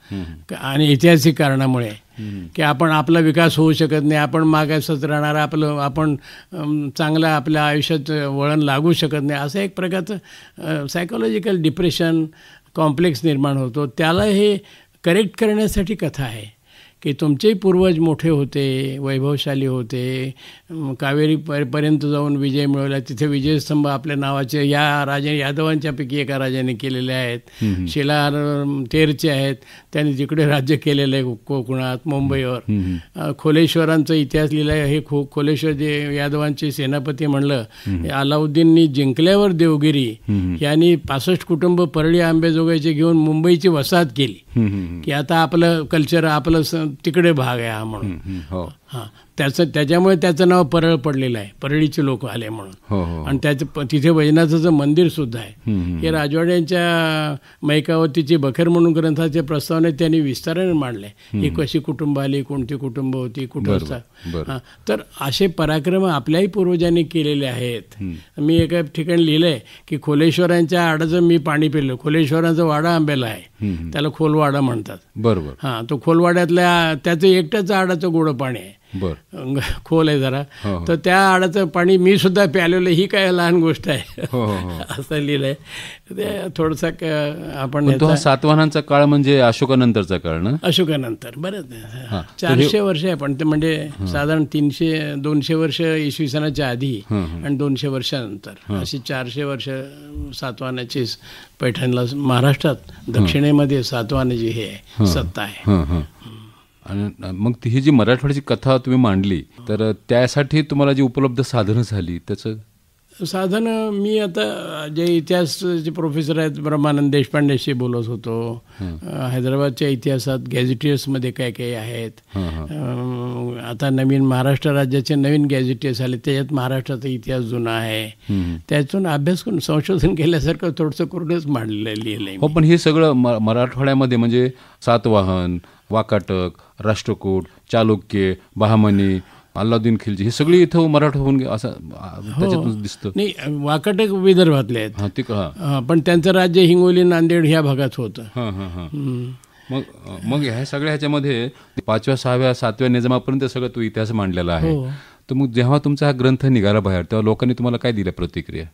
आणि ऐतिहासिक कारणामुळे की आपला विकास होऊ शकत नाही, आपण मागासच राहणार, आपण चांगलं आपल्या आयुष्यात वळण लागू शकत नाही, असं एक प्रकारचं सायकोलॉजिकल डिप्रेशन, कॉम्प्लेक्स निर्माण होतो. त्याला हे करेक्ट करण्यासाठी कथा आहे की तुमचेही पूर्वज मोठे होते, वैभवशाली होते, कावेरीपर्यंत जाऊन विजय मिळवला, तिथे विजयस्तंभ आपल्या नावाचे या यादवांच्यापैकी एका राजाने केलेले आहेत. शिलाहार तेरचे आहेत, त्यांनी तिकडे राज्य केलेलं आहे कोकणात, मुंबईवर. खोलेश्वरांचा इतिहास लिहिला आहे. हे खोलेश्वर जे यादवांचे सेनापती म्हणलं, अलाउद्दीननी जिंकल्यावर देवगिरी यांनी 65 कुटुंब परळी आंबेजोगाईचे घेऊन मुंबईची वसाहत केली की आता आपलं कल्चर, आपलं तिकडे भाग आहे हा म्हणून. हां, त्याच्यामुळे त्याचं नाव परळ पडलेलं आहे, परळीचे लोक आले म्हणून. हो हो. आणि तिथे वैजनाथाचं मंदिर सुद्धा आहे. हे राजवाड्यांच्या मैकावतीची बखेर म्हणून ग्रंथाच्या प्रस्तावनेत त्यांनी विस्ताराने मांडले. ही कशी कुटुंब आली, कोणती कुटुंब होती, कुठं. हां, तर असे पराक्रम आपल्याही पूर्वजांनी केलेले आहेत. मी एका ठिकाणी लिहिलंय की खोलेश्वरांच्या आडाचं मी पाणी पिलं. खोलेश्वरांचा वाडा आंब्याला आहे, त्याला खोलवाडा म्हणतात. बरोबर. हां, तो खोलवाड्यातल्या त्याचं एकट्याचं आडाचं गोडं पाणी आहे. खोल आहे जरा, तर त्या आडाचं पाणी मी सुद्धा प्यालेलं, ही काय लहान गोष्ट आहे असं लिहिलंय. ते थोडंसं आपण सातवाहनांचा काळ म्हणजे अशोकानंतरचा काळ ना? अशोकानंतर बरं 400 वर्ष आहे, पण ते म्हणजे साधारण 200 वर्ष इसवी सनाच्या आधी आणि 200 वर्षानंतर अशी 400 वर्ष सातवाहनाची पैठणला महाराष्ट्रात दक्षिणेमध्ये सातवाहनाची हे सत्ता आहे. आणि मग ही जी मराठवाड्याची कथा तुम्ही मांडली, तर त्यासाठी तुम्हाला जी उपलब्ध साधनं झाली त्याचं साधन, मी आता जे इतिहासाचे प्रोफेसर आहेत ब्रह्मानंद देशपांडेशी बोलत होतो. हैदराबादच्या इतिहासात गॅझेटियर्समध्ये काय काय आहेत. आता नवीन महाराष्ट्र राज्याचे नवीन गॅझेटियर्स आले, त्याच्यात महाराष्ट्राचा इतिहास जुना आहे. त्यातून अभ्यास करून संशोधन केल्यासारखं थोडंसं करूनच मांडलेलं लिहिलंय. हो, पण हे सगळं मराठवाड्यामध्ये म्हणजे सातवाहन, वाकाटक, राष्ट्रकूट, चालुक्य, बहामनी, अल्लाउद्दीन खिलजी, हे सगळी इथं मराठा होऊन असं त्याच्यातून दिसतं. नाही, वाकाटक विदर्भातले आहेत, पण त्यांचं राज्य हिंगोली, नांदेड ह्या भागात होतं. मग ह्या सगळ्या ह्याच्यामध्ये 5व्या, 6व्या, 7व्या निजामापर्यंत सगळं तो इतिहास मांडलेला आहे. तर मग जेव्हा तुमचा हा ग्रंथ निघाला बाहेर, तेव्हा लोकांनी तुम्हाला काय दिल्या प्रतिक्रिया?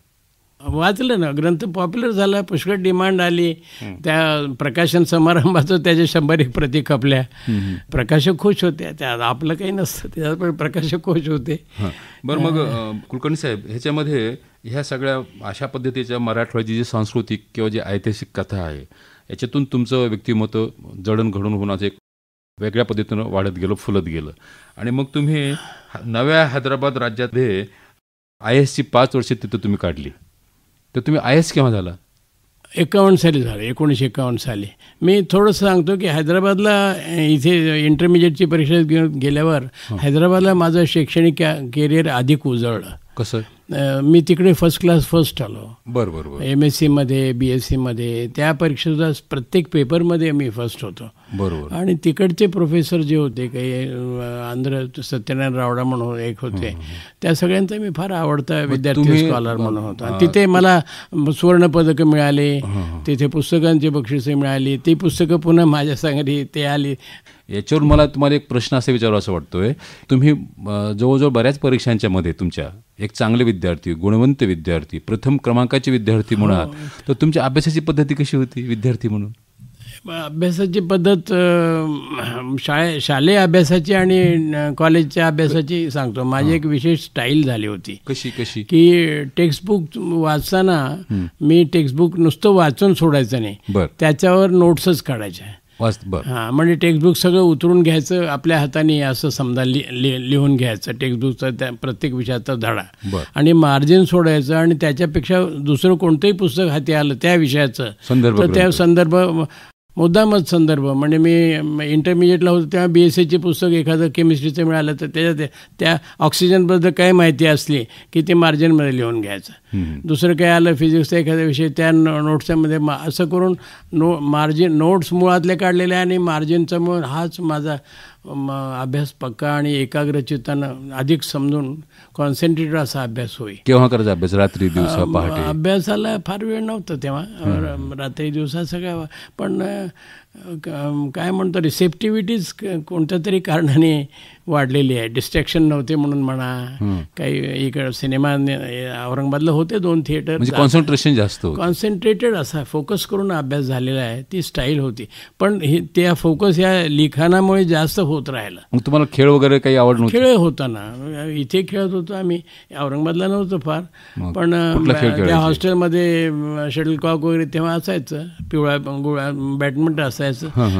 वाचलं ना, ग्रंथ पॉप्युलर झाला, पुष्कळ डिमांड आली. त्या प्रकाशन समारंभाचं त्याच्या 100 प्रती खपल्या. प्रकाशक खुश होते, त्यात आपलं काही नसतं, त्यात पण प्रकाशक खुश होते. बरं, मग कुलकर्णी साहेब, ह्याच्यामध्ये ह्या सगळ्या अशा पद्धतीच्या मराठवाड्याची जी सांस्कृतिक किंवा जी ऐतिहासिक कथा आहे, याच्यातून तुमचं व्यक्तिमत्व जडणघडण होण्याचं एक वेगळ्या पद्धतीनं वाढत गेलं, फुलत गेलं. आणि मग तुम्ही नव्या हैदराबाद राज्यामध्ये IASची 5 वर्षे तिथं तुम्ही काढली. तर तुम्ही IAS केव्हा झाला? 51 साली झालं, 1951 साली. मी थोडंसं सांगतो की हैदराबादला इथे इंटरमिजिएटची परीक्षा घेऊन गेल्यावर हैदराबादला माझं शैक्षणिक करिअर अधिक उजळलं. कसं? मी तिकडे फर्स्ट क्लास फर्स्ट आलो. बरोबर. MSc-मध्ये, BSc-मध्ये, त्या परीक्षेचा प्रत्येक पेपरमध्ये मी फर्स्ट होतो. बरोबर. आणि तिकडचे प्रोफेसर जे होते, काही आंध्र सत्यनारायण रावडा म्हणून एक होते, त्या सगळ्यांचा मी फार आवडता विद्यार्थी स्कॉलर म्हणून होता. तिथे मला सुवर्णपदकं मिळाले, तिथे पुस्तकांची बक्षिसे मिळाली, ती पुस्तकं पुन्हा माझ्या संगती ते आली. याच्यावर मला तुम्हाला एक प्रश्न असा विचारावा असं वाटतोय, तुम्ही जवळजवळ बऱ्याच परीक्षांच्या मध्ये तुमच्या एक चांगले विद्यार्थी, गुणवंत विद्यार्थी, प्रथम क्रमांकाचे विद्यार्थी म्हणा, तर तुमच्या अभ्यासाची पद्धती कशी होती विद्यार्थी म्हणून? अभ्यासाची पद्धत शालेय अभ्यासाची आणि कॉलेजच्या अभ्यासाची सांगतो. माझी एक विशेष स्टाईल झाली होती. कशी? की टेक्स्टबुक वाचताना मी टेक्स्टबुक नुसतं वाचून सोडायचं नाही, त्याच्यावर नोट्सच काढायच्या. हां, म्हणजे टेक्स्टबुक सगळं उतरून घ्यायचं, आपल्या हाताने असं समजा लिहून घ्यायचं टेक्स्टबुकचा त्या प्रत्येक विषयाचा धडा, आणि मार्जिन सोडायचं. आणि त्याच्यापेक्षा दुसरं कोणतंही पुस्तक हाती आलं त्या विषयाचं तर त्या संदर्भ, मुद्दामच संदर्भ, म्हणजे मी इंटरमिजिएटला होतो तेव्हा BScची पुस्तक एखादं केमिस्ट्रीचं मिळालं तर त्याच्यात त्या ऑक्सिजनबद्दल काय माहिती असली की ते मार्जिनमध्ये लिहून घ्यायचं. दुसरं काय आलं फिजिक्सचा एखादा विषय, त्या नोट्समध्ये असं करून मार्जिन नोट्स मुळातले काढलेले आणि मार्जिनचा मुळ हाच माझा अभ्यास पक्का आणि एकाग्रचित्तानं अधिक समजून कॉन्सन्ट्रेटेड असा अभ्यास होईल. केव्हा करायचा अभ्यास? रात्री, दिवसा, पहाटे? अभ्यासाला फार वेळ नव्हता तेव्हा, रात्री दिवसा सगळ्या. पण काय म्हणतो, रिसेप्टिव्हिटीज कोणत्या तरी कारणाने वाढलेली आहे. डिस्ट्रॅक्शन नव्हते म्हणून म्हणा, काही इकडं सिनेमा औरंगाबादला होते 2 थिएटर, कॉन्सन्ट्रेशन जास्त, कॉन्सन्ट्रेटेड असा फोकस करून अभ्यास झालेला आहे. ती स्टाईल होती, पण त्या फोकस या लिखाणामुळे जास्त होत राहिलं. मग तुम्हाला खेळ वगैरे काही आवड नव्हती? खेळ होता ना, इथे खेळत होतो आम्ही, औरंगाबादला नव्हतं फार, पण त्या हॉस्टेलमध्ये शटलकॉक वगैरे तेव्हा असायचं, पिवळा बॅडमिंटन असायचं.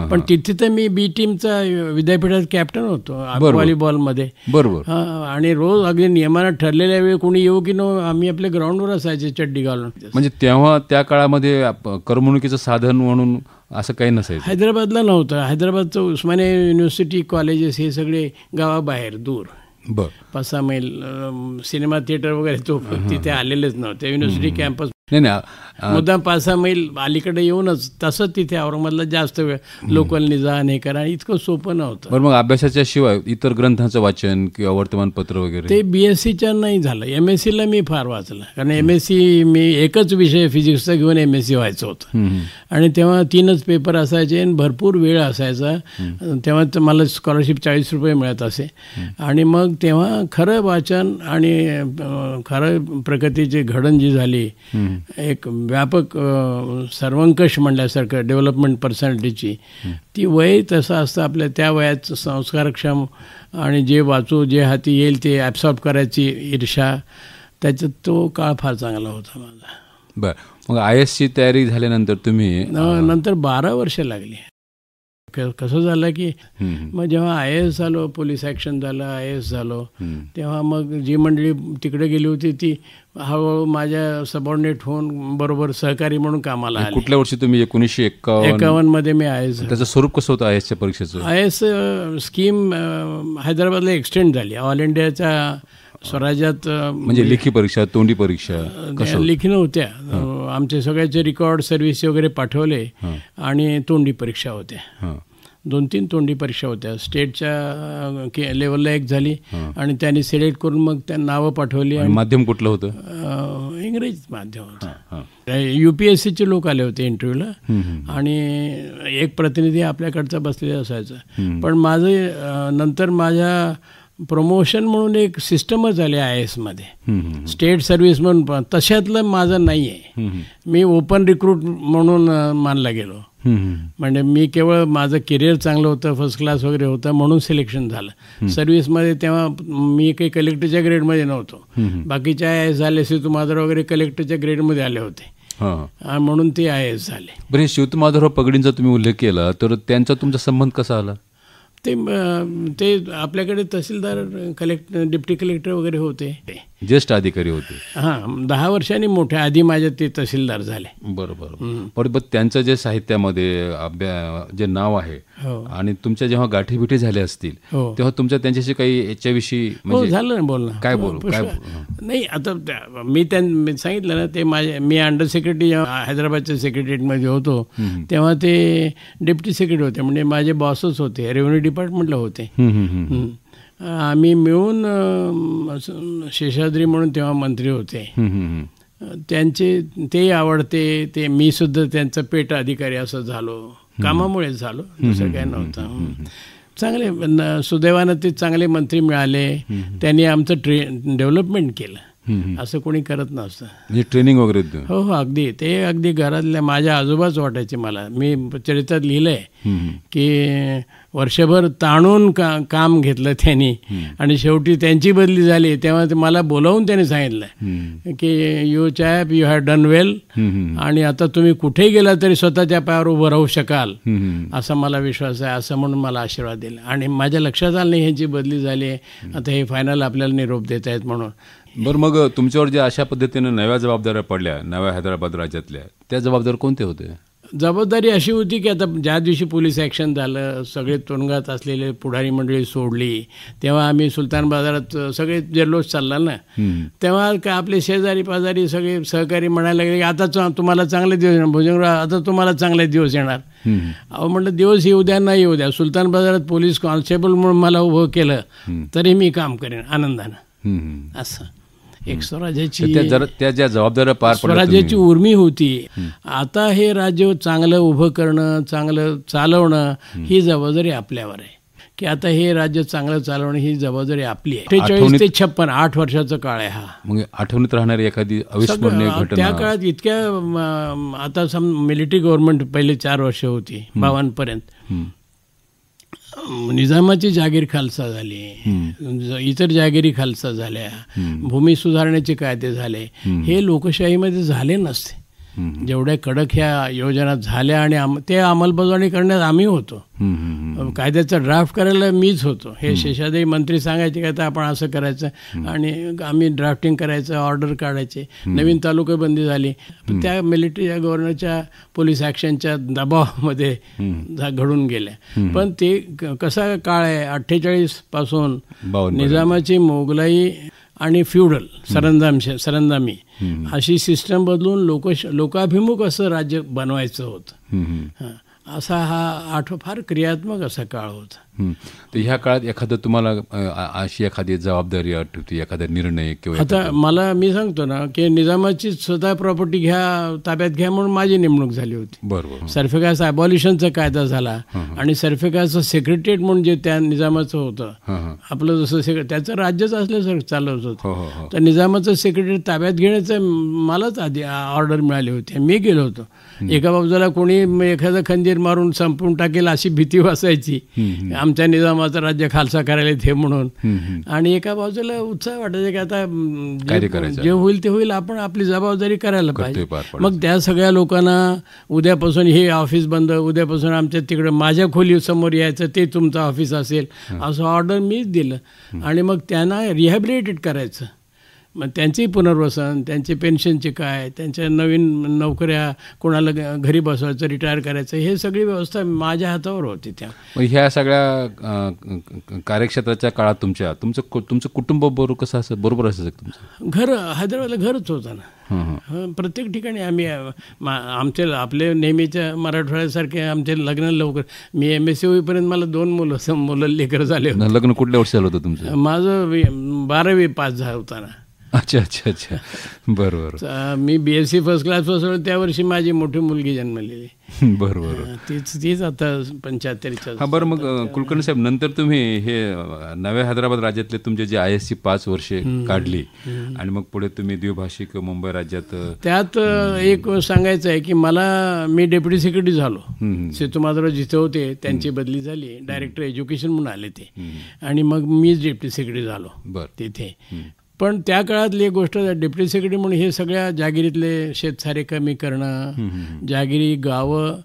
पण तिथे तर मी B टीमचा विद्यापीठात कॅप्टन होतो व्हॉलीबॉलमध्ये. बरोबर. आणि रोज अगदी नियमानं ठरलेल्या वेळी कोणी येऊ की नो आम्ही आपल्या ग्राउंडवर असायचे चड्डी घालून. म्हणजे तेव्हा त्या काळामध्ये करमणुकीचं साधन म्हणून असं काही नसायचं. हैदराबादला नव्हतं. हैदराबादचं उस्मानिया युनिव्हर्सिटी कॉलेजेस हे सगळे गावाबाहेर दूर, बर 5-6 मैल. सिनेमा थिएटर वगैरे तो तिथे आलेलेच नव्हते. युनिव्हर्सिटी कॅम्पस नाही मुद्दाम 5-6 मैल अलीकडे येऊनच तसंच तिथे औरंगाबादला जास्त वेळ लोकलनी जा हे करा, इतकं सोपं नव्हतं. बरं, मग अभ्यासाच्या शिवाय इतर ग्रंथांचं वाचन किंवा वर्तमानपत्र वगैरे ते BScच्या नाही झालं. MScला मी फार वाचलं, कारण MSc मी एकच विषय फिजिक्सचा घेऊन MSc व्हायचं होतं. आणि तेव्हा 3च पेपर असायचे आणि भरपूर वेळ असायचा. तेव्हा तर मला स्कॉलरशिप 40 रुपये मिळत असे. आणि मग तेव्हा खरं वाचन आणि खरं प्रगतीची घडण जी झाली, एक व्यापक सर्वंकष म्हणल्यासारखं डेव्हलपमेंट पर्सनॅलिटीची, ती वय तसं असतं आपल्या त्या वयात संस्कारक्षम आणि जे वाचू जे हाती येईल ते ॲब्सॉर्ब करायची ईर्षा, त्याच्यात तो काळ फार चांगला होता माझा. बरं, मग IASची तयारी झाल्यानंतर तुम्ही नंतर 12 वर्ष लागली. कसं झालं की मग जेव्हा IAS झालो, पोलीस ॲक्शन झालं, IAS झालो, तेव्हा मग जी मंडळी तिकडे गेली होती ती हळूहळू माझ्या सबऑर्डिनेट होऊन बरोबर सहकारी म्हणून कामाला आली. कुठल्या वर्षी तुम्ही? 1951 मध्ये मी IAS. त्याचं स्वरूप कसं होतं IASच्या परीक्षेचं? IAS स्कीम हैदराबादला एक्सटेंड झाली. ऑल इंडियाच्या स्वराज्यात म्हणजे लेखी परीक्षा, तोंडी परीक्षा? लेखी नव्हत्या. आमचे सगळ्याचे रेकॉर्ड सर्व्हिस वगैरे पाठवले आणि तोंडी परीक्षा होत्या. 2-3 तोंडी परीक्षा होत्या. स्टेटच्या लेवलला एक झाली आणि त्यांनी सिलेक्ट करून मग त्या नावं पाठवली. आणि माध्यम कुठलं होतं? इंग्रजी माध्यम होतं. UPSCचे लोक आले होते इंटरव्ह्यूला आणि एक प्रतिनिधी आपल्याकडचा बसलेला असायचा. पण माझं नंतर माझ्या प्रमोशन म्हणून एक सिस्टमच आली IAS मध्ये, स्टेट सर्व्हिस म्हणून. तशातलं माझं नाही आहे. मी ओपन रिक्रूट म्हणून मानला गेलो. म्हणजे मी केवळ माझं करिअर चांगलं होतं, फर्स्ट क्लास वगैरे होतं म्हणून सिलेक्शन झालं. सर्व्हिसमध्ये तेव्हा मी काही कलेक्टरच्या ग्रेडमध्ये नव्हतो. बाकीच्या IAS झाले, शिवतमाधवराव वगैरे कलेक्टरच्या ग्रेडमध्ये आले होते म्हणून ते IAS झाले. बरं, शिवतमाधवराव पगडींचा तुम्ही उल्लेख केला, तर त्यांचा तुमचा संबंध कसा आला? ते आपल्याकडे तहसीलदार, डिप्टी कलेक्टर वगैरे होते, ज्येष्ठ अधिकारी होते. 10 वर्षांनी मोठ्या आधी माझ्या ते तहसीलदार झाले. बरोबर. त्यांचं जे साहित्यामध्ये जे नाव आहे आणि तुमच्या जेव्हा गाठीबिठी झाल्या असतील तेव्हा तुमच्या त्यांच्याशी काही याच्याविषयी झालं ना बोलणं? काय बोलू? नाही, आता मी सांगितलं ना, ते मी अंडर सेक्रेटरी हैदराबादच्या सेक्रेटरीमध्ये होतो तेव्हा ते डेप्टी सेक्रेटरी होते, म्हणजे माझे बॉसच होते, रेव्हेन्यू डिपार्टमेंटला होते. आम्ही मिळून शेषाद्री म्हणून तेव्हा मंत्री होते, त्यांचे ते आवडते. ते मी सुद्धा त्यांचा पेट अधिकारी असं झालो, कामामुळेच झालो, दुसरं काय नव्हतं. चांगले सुदैवानं ते चांगले मंत्री मिळाले. त्यांनी आमचं डेव्हलपमेंट केलं, असं कोणी करत नसतं. ट्रेनिंग वगैरे? हो, अगदी. ते अगदी घरातल्या माझ्या आजोबाच वाटायचे मला. मी चरित्रात लिहिलंय की वर्षभर ताणून काम घेतलं त्यांनी आणि शेवटी त्यांची बदली झाली तेव्हा ते मला बोलावून त्यांनी सांगितलं की यू हॅव डन वेल आणि आता तुम्ही कुठेही गेला तरी स्वतःच्या पायावर उभं राहू शकाल असा मला विश्वास आहे, असं म्हणून मला आशीर्वाद दिला. आणि माझ्या लक्षात आलं नाही ह्यांची बदली झाली, आता हे फायनल आपल्याला निरोप देत आहेत म्हणून. बरं, मग तुमच्यावर ज्या अशा पद्धतीनं नव्या जबाबदाऱ्या पडल्या नव्या हैदराबाद राज्यातल्या, त्या जबाबदारी कोणते होते? जबाबदारी अशी होती की आता ज्या दिवशी पोलीस ॲक्शन झालं, सगळे तुरुंगात असलेले पुढारी मंडळी सोडली, तेव्हा आम्ही सुलतान बाजारात सगळे जल्लोष चालला ना, तेव्हा का आपले शेजारी पाजारी सगळे सहकारी म्हणायला लागले की आता तुम्हाला चांगले दिवस, भुजंगराव आता तुम्हाला चांगले दिवस येणार. अहो म्हटलं, दिवस येऊ द्या नाही येऊ द्या, सुलतान बाजारात पोलीस कॉन्स्टेबल म्हणून मला उभं केलं तरी मी काम करेन आनंदानं. असं एक स्वराज्याची त्या ज्या जबाबदाऱ्या पार स्वराज्याची उर्मी होती. आता हे राज्य चांगलं उभं करणं, चांगलं चालवणं ही जबाबदारी आपल्यावर आहे की आता हे राज्य चांगलं चालवणं ही जबाबदारी आपली आहे. 48 ते 56 8 वर्षाचा काळ आहे हा. मग आठवणीत राहणारी एखादी अविस्मरणीय घटना? त्या काळात इतक्या, आता मिलिटरी गव्हर्नमेंट पहिले 4 वर्ष होती 52 पर्यंत, निजामाची जागीर खालसा झाली, इतर जागिरी खालसा झाल्या, भूमी सुधारण्याचे कायदे झाले, हे लोकशाहीमध्ये झाले नसते. जेवढ्या कडक ह्या योजना झाल्या आणि ते अंमलबजावणी करण्यात आम्ही होतो. कायद्याचा ड्राफ्ट करायला मीच होतो. हे शेषादेवी मंत्री सांगायचे की आता आपण असं करायचं आणि आम्ही ड्राफ्टिंग करायचं, ऑर्डर काढायचे. नवीन तालुकाबंदी झाली, त्या मिलिटरीच्या गव्हर्नरच्या पोलीस ॲक्शनच्या दबावामध्ये घडून गेल्या. पण ते कसा काळ आहे 48 पासून निजामाची मोगलाई आणि फ्युडल सरंजामी अशी सिस्टम बदलून लोकाभिमुख असं राज्य बनवायचं होतं. असा हा फार क्रियात्मक असा काळ होता. तर ह्या काळात एखादं तुम्हाला अशी एखादी जबाबदारी आठवते, एखादा निर्णय किंवा आता मी सांगतो ना की निजामाची स्वतः प्रॉपर्टी ताब्यात घ्या म्हणून माझी नेमणूक झाली होती. बरोबर. सर्फेकास अबॉलिशनचा कायदा झाला आणि सर्फेकासचं सेक्रेटरिएट म्हणून जे त्या निजामाचं होतं आपलं जसं त्याचं राज्यच असल्यासारखं चालवत होतं. तर निजामाचं सेक्रेटरी ताब्यात घेण्याचं मलाच आधी ऑर्डर मिळाली होती. मी गेलो होतो. एका बाजूला कोणी एखादं खंजीर मारून संपवून टाकेल अशी भीती वासायची, आमच्या निजामाचं राज्य खालसा करायला ते म्हणून. आणि एका बाजूला उत्साह वाटायचा की आता जे होईल ते होईल, आपण आपली जबाबदारी करायला पाहिजे. मग त्या सगळ्या लोकांना उद्यापासून हे ऑफिस बंद, उद्यापासून आमच्या तिकडं माझ्या खोली समोर यायचं, ते तुमचं ऑफिस असेल असं ऑर्डर मीच दिलं. आणि मग त्यांना रिहॅबिलिटेट करायचं. मग त्यांचंही पुनर्वसन, त्यांचे पेन्शनचे काय, त्यांच्या नवीन नोकऱ्या, कोणाला घरी बसवायचं, रिटायर करायचं, हे सगळी व्यवस्था माझ्या हातावर होती. ह्या सगळ्या कार्यक्षेत्राच्या काळात तुमचं कुटुंब बरोबर असायचं? तुमचं घर हैदराबादला घरच होतं ना. प्रत्येक ठिकाणी आम्ही आपले नेहमीच्या मराठवाड्यासारखे आमचे लग्न लवकर. मी MSc होईपर्यंत मला 2 मुलं लेकरं झाले होते. लग्न कुठल्या वर्षी झालं होतं तुमचं? माझं 12वी पास झालं होता ना. अच्छा. बरोबर. मी BSc फर्स्ट क्लास पासून त्या वर्षी माझी मोठी मुलगी जन्मलेली. बरोबर. तीच आता 75च्या. हा, बरं. मग कुलकर्णी साहेब, नंतर तुम्ही हे नव्या हैदराबाद राज्यातले तुमचे जे ISC 5 वर्षे काढली आणि मग पुढे तुम्ही द्विभाषिक मुंबई राज्यात. त्यात एक सांगायचं आहे की मी डेप्युटी सेक्रेटरी झालो. सेतुमाधवराव जिथे होते त्यांची बदली झाली, डायरेक्टर एज्युकेशन म्हणून आले ते, आणि मग मीच डेप्युटी सेक्रेटरी झालो तिथे. पण त्या काळातली एक गोष्ट, डेप्युटी सेक्रेटरी म्हणून हे सगळ्या जागिरीतले शेतसारे कमी करणं, जागिरी गावं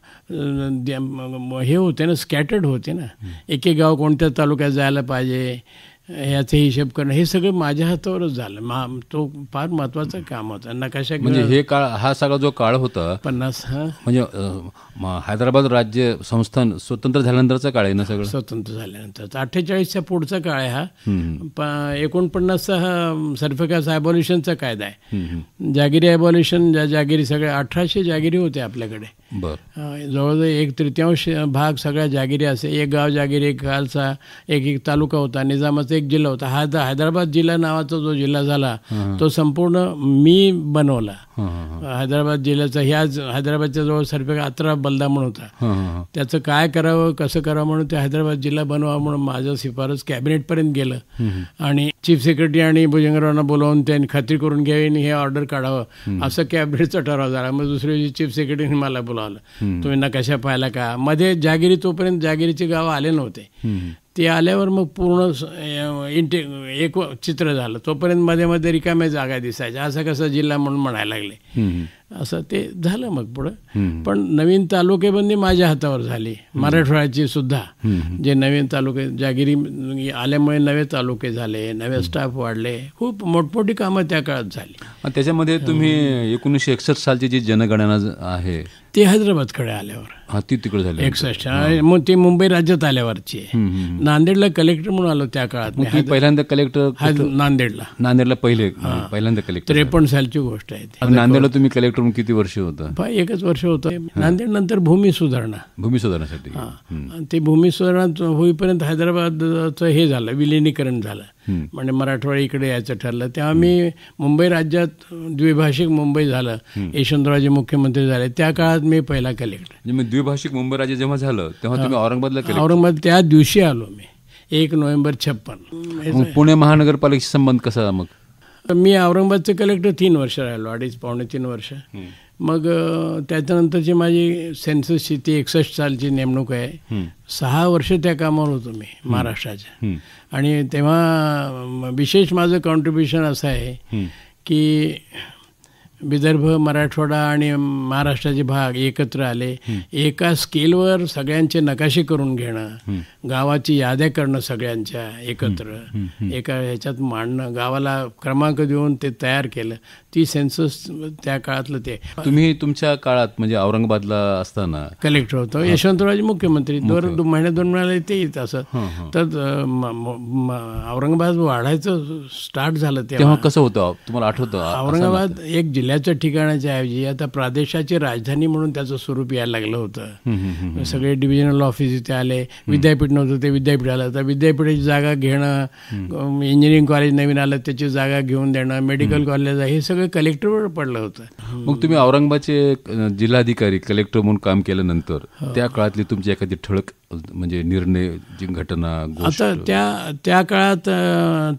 हे होते ना, स्कॅटर्ड होते ना, एक गाव कोणत्या तालुक्यात जायला पाहिजे याचा हिशेब करणं, हे सगळं माझ्या हातावरच झालं. तो फार महत्वाचं काम होतं. नकाशा म्हणजे हे काळ, हा सगळा जो काळ होता 50, म्हणजे हैदराबाद राज्य संस्थान स्वतंत्र झाल्यानंतरचा काळ आहे ना? सगळं स्वतंत्र झाल्यानंतर 48च्या पुढचा काळ आहे हा. 49चा हा सर्फेकास ॲबॉल्युशनचा कायदा आहे. जागिरी ॲबॉल्युशन, जागिरी सगळ्या 1800 जागिरी होते आपल्याकडे. जवळजवळ 1/3 भाग सगळ्या जागिरी असे. एक गाव जागिरी, एक खालसा, एक तालुका होता. निजामाचा एक जिल्हा होता. हैदराबाद जिल्हा नावाचा जो जिल्हा झाला तो संपूर्ण मी बनवला. हैदराबाद जिल्ह्याचा हैदराबादच्या जवळ सर्फेकास अत्रा बलदा म्हणून होता. त्याचं काय करावं, कसं करावं म्हणून ते हैदराबाद जिल्हा बनवा म्हणून माझं शिफारस कॅबिनेटपर्यंत गेलं. आणि चीफ सेक्रेटरी आणि भुजंगरावांना बोलावून त्यांनी खात्री करून घ्यावी आणि हे ऑर्डर काढावं असं कॅबिनेटचा ठराव झाला. मग दुसऱ्या दिवशी चीफ सेक्रेटरीने मला बोलावलं, तुम्ही नकाशा पाहिला का? मध्ये जागिरी, तोपर्यंत जागिरीचे गाव आले नव्हते. ते आल्यावर मग पूर्ण एक चित्र झालं. तोपर्यंत मध्ये मध्ये रिकाम्या जागा दिसायच्या, असं कसं जिल्हा म्हणून म्हणायला लागले. असं ते झालं मग पुढं. पण नवीन तालुकेबंदी माझ्या हातावर झाली, मराठवाड्याची सुद्धा. जे नवीन तालुके जागिरी आल्यामुळे नवे तालुके झाले, नवे स्टाफ वाढले, खूप मोठमोठी कामं त्या काळात झाली. त्याच्यामध्ये तुम्ही 1961 सालची जी जनगणना आहे ती हैदराबादकडे आल्यावर, ती तिकडे झाली 61. मग ती मुंबई राज्यात आल्यावरची आहे. नांदेडला कलेक्टर म्हणून आलो त्या काळात. पहिल्यांदा कलेक्टर नांदेडला पहिल्यांदा कलेक्टर 53 सालची गोष्ट आहे. नांदेडला तुम्ही कलेक्टर किती वर्ष होतं? 1 वर्ष होतं. नांदेड नंतर भूमी सुधारणासाठी. ते भूमी सुधारणा होईपर्यंत हैदराबादचं हे झालं, विलिनीकरण झालं. म्हणजे मराठवाडा इकडे यायचं ठरलं. तेव्हा मी मुंबई राज्यात द्विभाषिक मुंबई झालं, यशवंतरावजी मुख्यमंत्री झाले, त्या काळात मी पहिला कलेक्टर. द्विभाषिक मुंबई राज्य जेव्हा झालं तेव्हा तुम्ही औरंगाबाद त्या दिवशी आलो मी, 1 नोव्हेंबर 56. पुणे महानगरपालिकेशी संबंध कसा? मग मी औरंगाबादचे कलेक्टर 3 वर्ष राहिलो, 2.5-3 वर्ष. मग त्याच्यानंतरची माझी सेन्ससची ती 61 सालची नेमणूक आहे. 6 वर्ष त्या कामावर होतो मी महाराष्ट्राच्या. आणि तेव्हा विशेष माझं कॉन्ट्रीब्युशन असं आहे की विदर्भ, मराठवाडा आणि महाराष्ट्राचे भाग एकत्र आले. एका स्केलवर सगळ्यांचे नकाशे करून घेणं, गावाची याद्या करणं सगळ्यांच्या एकत्र एका ह्याच्यात मांडणं, गावाला क्रमांक देऊन ते तयार केलं. ती सेन्सस त्या काळातलं ते. तुम्ही तुमच्या काळात म्हणजे औरंगाबादला असताना कलेक्टर होतो, यशवंतरावजी मुख्यमंत्री, दोन महिने ते येत असं. तर औरंगाबाद वाढायचं स्टार्ट झालं तेव्हा कसं होतं तुम्हाला आठवतं? औरंगाबाद एक जिल्ह्याच्या ठिकाणाच्या ऐवजी आता प्रदेशाची राजधानी म्हणून त्याचं स्वरूप यायला लागलं होतं. सगळे डिव्हिजनल ऑफिस इथे आले. विद्यापीठ नव्हतं ते विद्यापीठ आलं. तर विद्यापीठाची जागा घेणं, इंजिनिअरिंग कॉलेज नवीन आलं त्याची जागा घेऊन देणं, मेडिकल कॉलेज, हे सगळं कलेक्टरवर पडलं होतं. मग तुम्ही औरंगाबादचे जिल्हाधिकारी कलेक्टर म्हणून काम केल्यानंतर त्या काळातली तुमची एखादी ठळक म्हणजे निर्णय, जी घटना, आता त्या काळात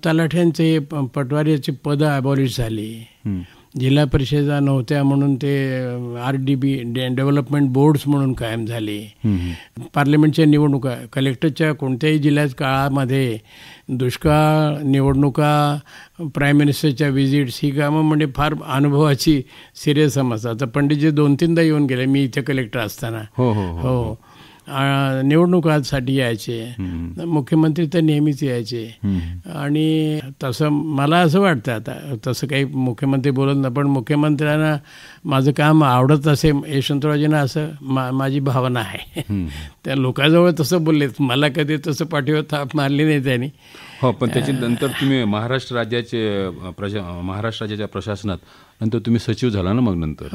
तलाठ्यांचे पटवारीची पदं अबॉलिश झाली. जिल्हा परिषदा नव्हत्या म्हणून ते RDB डेव्हलपमेंट बोर्ड्स म्हणून कायम झाले. पार्लमेंटच्या निवडणुका, कलेक्टरच्या कोणत्याही जिल्ह्यात काळामध्ये दुष्काळ, निवडणुका, प्राईम मिनिस्टरच्या व्हिजिट्स, ही कामं म्हणजे फार अनुभवाची सिरियस समस्या. आता पंडितजी 2-3दा येऊन गेले मी इथे कलेक्टर असताना. हो, निवडणुकांसाठी यायचे, मुख्यमंत्री तर नेहमीच यायचे. आणि तसं मला असं वाटतं, आता तसं काही मुख्यमंत्री बोलत नाही, पण मुख्यमंत्र्यांना माझं काम आवडत असे यशवंतरावजींना असं माझी भावना आहे. त्या लोकांजवळ तसं बोलले, मला कधी तसं पाठीवर थाप मारली नाही त्यांनी. हो, पण त्याच्यानंतर तुम्ही महाराष्ट्र राज्याच्या प्रशासनात नंतर तुम्ही सचिव झाला ना? मग नंतर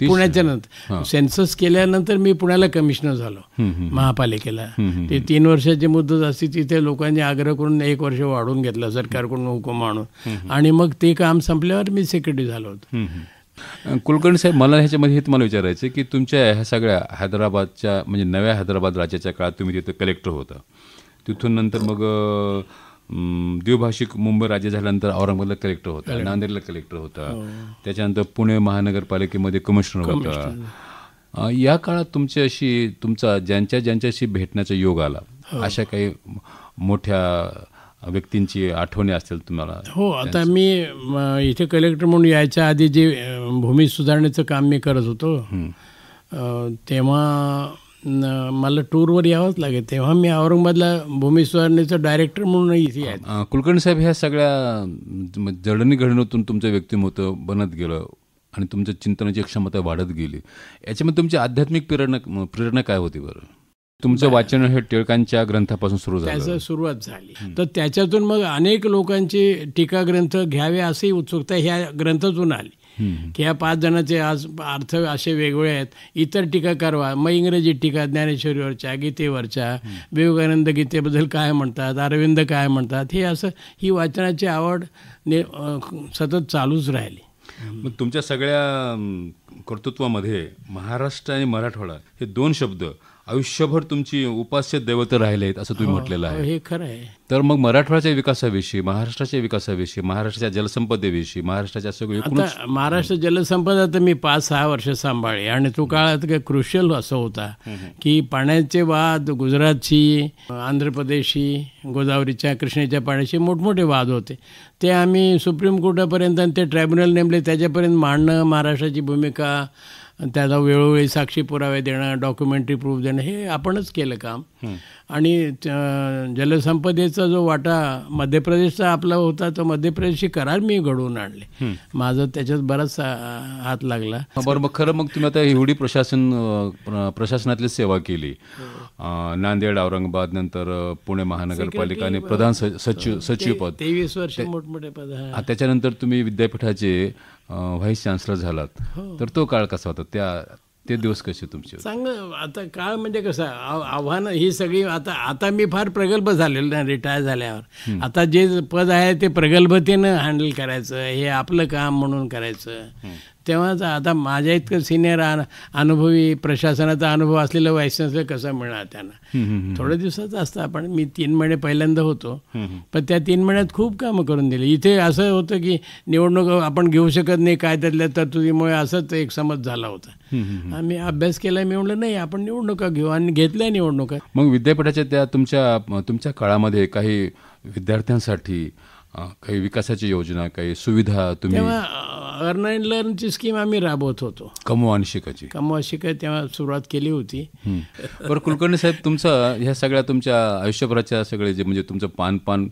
पुण्याच्या नंतर सेन्सस केल्यानंतर मी पुण्याला कमिशनर झालो महापालिकेला. ते 3 वर्षाची मुदत असते, तिथे लोकांनी आग्रह करून 1 वर्ष वाढवून घेतलं सरकारकडून हुकूम आणून. आणि मग ते काम संपल्यावर मी सेक्रेटरी झालो होतो. कुलकर्णी साहेब, मला ह्याच्यामध्ये हे तुम्हाला विचारायचं की तुमच्या ह्या सगळ्या हैदराबादच्या म्हणजे नव्या हैदराबाद राज्याच्या काळात तुम्ही तिथं कलेक्टर होता. तिथून नंतर मग द्विभाषिक मुंबई राज्य झाल्यानंतर औरंगाबादला कलेक्टर होता, नांदेडला कलेक्टर होता, त्याच्यानंतर पुणे महानगरपालिकेमध्ये कमिशनर होता. या काळात तुमचा ज्यांच्याशी भेटण्याचा योग आला, अशा काही मोठ्या व्यक्तींची आठवणी असतील तुम्हाला? हो, आता मी इथे कलेक्टर म्हणून यायच्या आधी जे भूमी सुधारणेचं काम मी करत होतो, तेव्हा मला टूरवर यावंच लागेल. तेव्हा मी औरंगाबादला भूमी सुधारणेचं डायरेक्टर म्हणून इथे आहे. कुलकर्णी साहेब, ह्या सगळ्या जडणघडणीतून तुमचं व्यक्तिमत्व बनत गेलं आणि तुमच्या चिंतनाची क्षमता वाढत गेली. याच्यामध्ये तुमची आध्यात्मिक प्रेरणा काय होती बरं? तुमचं वाचन हे टिळकांच्या ग्रंथापासून सुरू झालं, त्याचं सुरुवात झाली. तर त्याच्यातून मग अनेक लोकांचे टीका ग्रंथ घ्यावे अशी उत्सुकता ह्या ग्रंथातून आली की ह्या 5 जणांचे आज अर्थ असे वेगवेगळे आहेत. इतर टीकाकार मग इंग्रजी टीका, ज्ञानेश्वरीवरच्या, गीतेवरच्या, विवेकानंद गीतेबद्दल काय म्हणतात, अरविंद काय म्हणतात, हे असं ही वाचनाची आवड सतत चालूच राहिली. मग तुमच्या सगळ्या कर्तृत्वामध्ये महाराष्ट्र आणि मराठवाडा हे 2 शब्द आयुष्यभर तुमची उपास्य दैवत राहिले आहेत असं तुम्ही म्हटलेलं आहे. हे खरं आहे. तर मग मराठवाड्याच्या विकासाविषयी, महाराष्ट्राच्या विकासाविषयी, महाराष्ट्राच्या जलसंपदेविषयी, महाराष्ट्राच्या सगळी महाराष्ट्र जलसंपदा तर मी 5-6 वर्ष सांभाळली. आणि तो काळात काय क्रुशियल असं होता की पाण्याचे वाद गुजरातची, आंध्र प्रदेशची, गोदावरीच्या, कृष्णेच्या पाण्याचे मोठमोठे वाद होते. ते आम्ही सुप्रीम कोर्टापर्यंत आणि ते ट्रायब्युनल नेमले त्याच्यापर्यंत मांडणं, महाराष्ट्राची भूमिका, त्याचा वेळोवेळी साक्षी पुरावे देणं, डॉक्युमेंटरी प्रूफ देणं, हे आपणच केलं काम. आणि जलसंपदेचा जो वाटा मध्य प्रदेशचा आपला होता, तो मध्य प्रदेशची करार मी घडवून आणले. माझा त्याच्यात बराच हात लागला. बरं, मग खरं मग तुम्ही आता एवढी प्रशासनातली सेवा केली, नांदेड, औरंगाबाद, नंतर पुणे महानगरपालिका आणि प्रधान सचिवपद, 23 वर्ष मोठमोठे पद. त्याच्यानंतर तुम्ही विद्यापीठाचे व्हाईस चान्सलर झालात. तर तो काळ कसा होता? ते दिवस कसे तुमचे? चांगलं. आता काळ म्हणजे कसं आव्हानं ही सगळी आता मी फार प्रगल्भ झालेलो ना रिटायर झाल्यावर. आता जे पद आहे ते प्रगल्भतेनं हँडल करायचं, हे आपलं काम म्हणून करायचं. तेव्हाच आता माझ्या इतकं सिनियर अनुभवी प्रशासनाचा अनुभव असलेलं व्हाईस चान्सलर कसा मिळणार त्यांना? थोड्या दिवसाचं असतं. आपण मी 3 महिने पहिल्यांदा होतो, पण त्या 3 महिन्यात खूप कामं करून दिली. इथे असं होतं की निवडणूक आपण घेऊ शकत नाही काय त्यातल्या तरतुदीमुळे, असंच एक समज झाला होता. आम्ही अभ्यास केला, मी म्हटलं नाही आपण निवडणुका घेऊ, आणि घेतल्या निवडणुका. मग विद्यापीठाच्या त्या तुमच्या काळामध्ये काही विद्यार्थ्यांसाठी काही विकासाची योजना, काही सुविधा तुम्ही? तेव्हा अर्न अँड लर्नची स्कीम आम्ही राबवत होतो. कमवा आणि शिकायची. कमवा शिकाय तेव्हा सुरुवात केली होती. बरं कुलकर्णी साहेब, तुमचं ह्या सगळ्या तुमच्या आयुष्यभराच्या सगळे जे म्हणजे तुमचं पान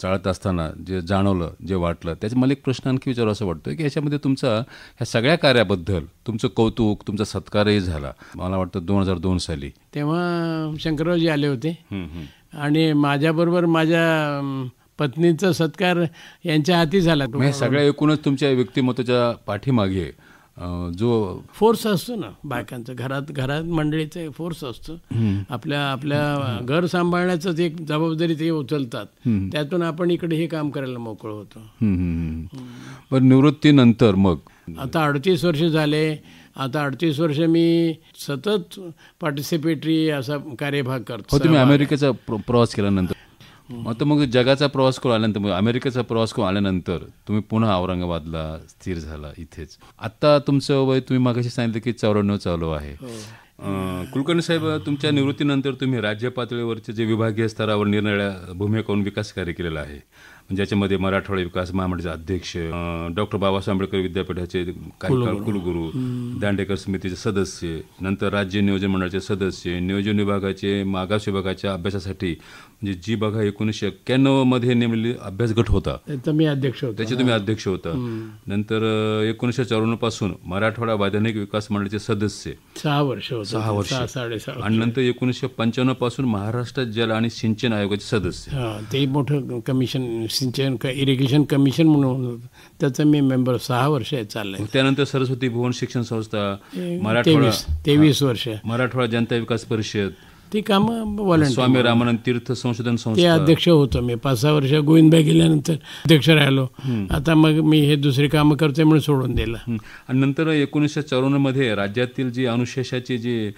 चाळत असताना जे जाणवलं, जे वाटलं, त्याचा मला एक प्रश्न आणखी विचारू असं वाटतं की याच्यामध्ये तुमचा ह्या सगळ्या कार्याबद्दल तुमचं कौतुक, तुमचा सत्कारही झाला मला वाटतं 2002 साली. तेव्हा शंकररावजी आले होते आणि माझ्याबरोबर माझ्या पत्नीचा सत्कार यांच्या हाती झाला. सगळ्या एकूणच तुमच्या व्यक्तिमत्वाच्या पाठीमागे जो फोर्स असतो ना बायकांचा, घरात मंडळीचा फोर्स असतो. आपल्या घर सांभाळण्याचं एक जबाबदारी ते उचलतात, त्यातून आपण इकडे हे काम करायला मोकळं होतो. पण निवृत्तीनंतर मग आता 38 वर्ष झाले. आता 38 वर्ष मी सतत पार्टिसिपेटरी असा कार्यभाग करतो. तुम्ही अमेरिकेचा प्रवास केल्यानंतर, आता मग जगाचा प्रवास करून आल्यानंतर, मग अमेरिकेचा प्रवास करून आल्यानंतर तुम्ही पुन्हा औरंगाबादला स्थिर झाला इथेच. आता तुमचं वय तुम्ही मागाशी सांगितलं की 94 चालू आहे. कुलकर्णी साहेब, तुमच्या निवृत्तीनंतर तुम्ही राज्य पातळीवरचे जे विभागीय स्तरावर निरनिराळ्या भूमिकावरून विकास कार्य केलेला आहे. म्हणजे याच्यामध्ये मराठवाडा विकास महामंडळाचे अध्यक्ष, डॉक्टर बाबासाहेब आंबेडकर विद्यापीठाचे काही काळ कुलगुरू, दांडेकर समितीचे सदस्य, नंतर राज्य नियोजन मंडळाचे सदस्य, नियोजन विभागाचे मागास विभागाच्या अभ्यासासाठी म्हणजे जी बघा 1991 मध्ये नेमलेली अभ्यास गट होता, मी अध्यक्ष होतो, त्याचे तुम्ही अध्यक्ष होता. नंतर 1954 पासून मराठवाडा वैधानिक विकास मंडळाचे सदस्य 6 वर्ष, आणि नंतर 1995 पासून महाराष्ट्र जल आणि सिंचन आयोगाचे सदस्य. ते मोठं कमिशन, सिंचन इरिगेशन कमिशन म्हणून, त्याचं मी मेंबर 6 वर्ष चाललंय. त्यानंतर सरस्वती भुवन शिक्षण संस्था, मराठवाडा 23 वर्ष, मराठवाडा जनता विकास परिषद, ती कामं व्हॉलंटियर, स्वामी रामानंद तीर्थ संशोधन संस्था, ते अध्यक्ष होतो मी. 5-6 वर्ष गोविंदबाई गेल्यानंतर अध्यक्ष राहिलो. आता मग मी हे दुसरी कामं करते म्हणून सोडून दिलं. आणि नंतर 1954 मध्ये राज्यातील जी अनुशेषाची जी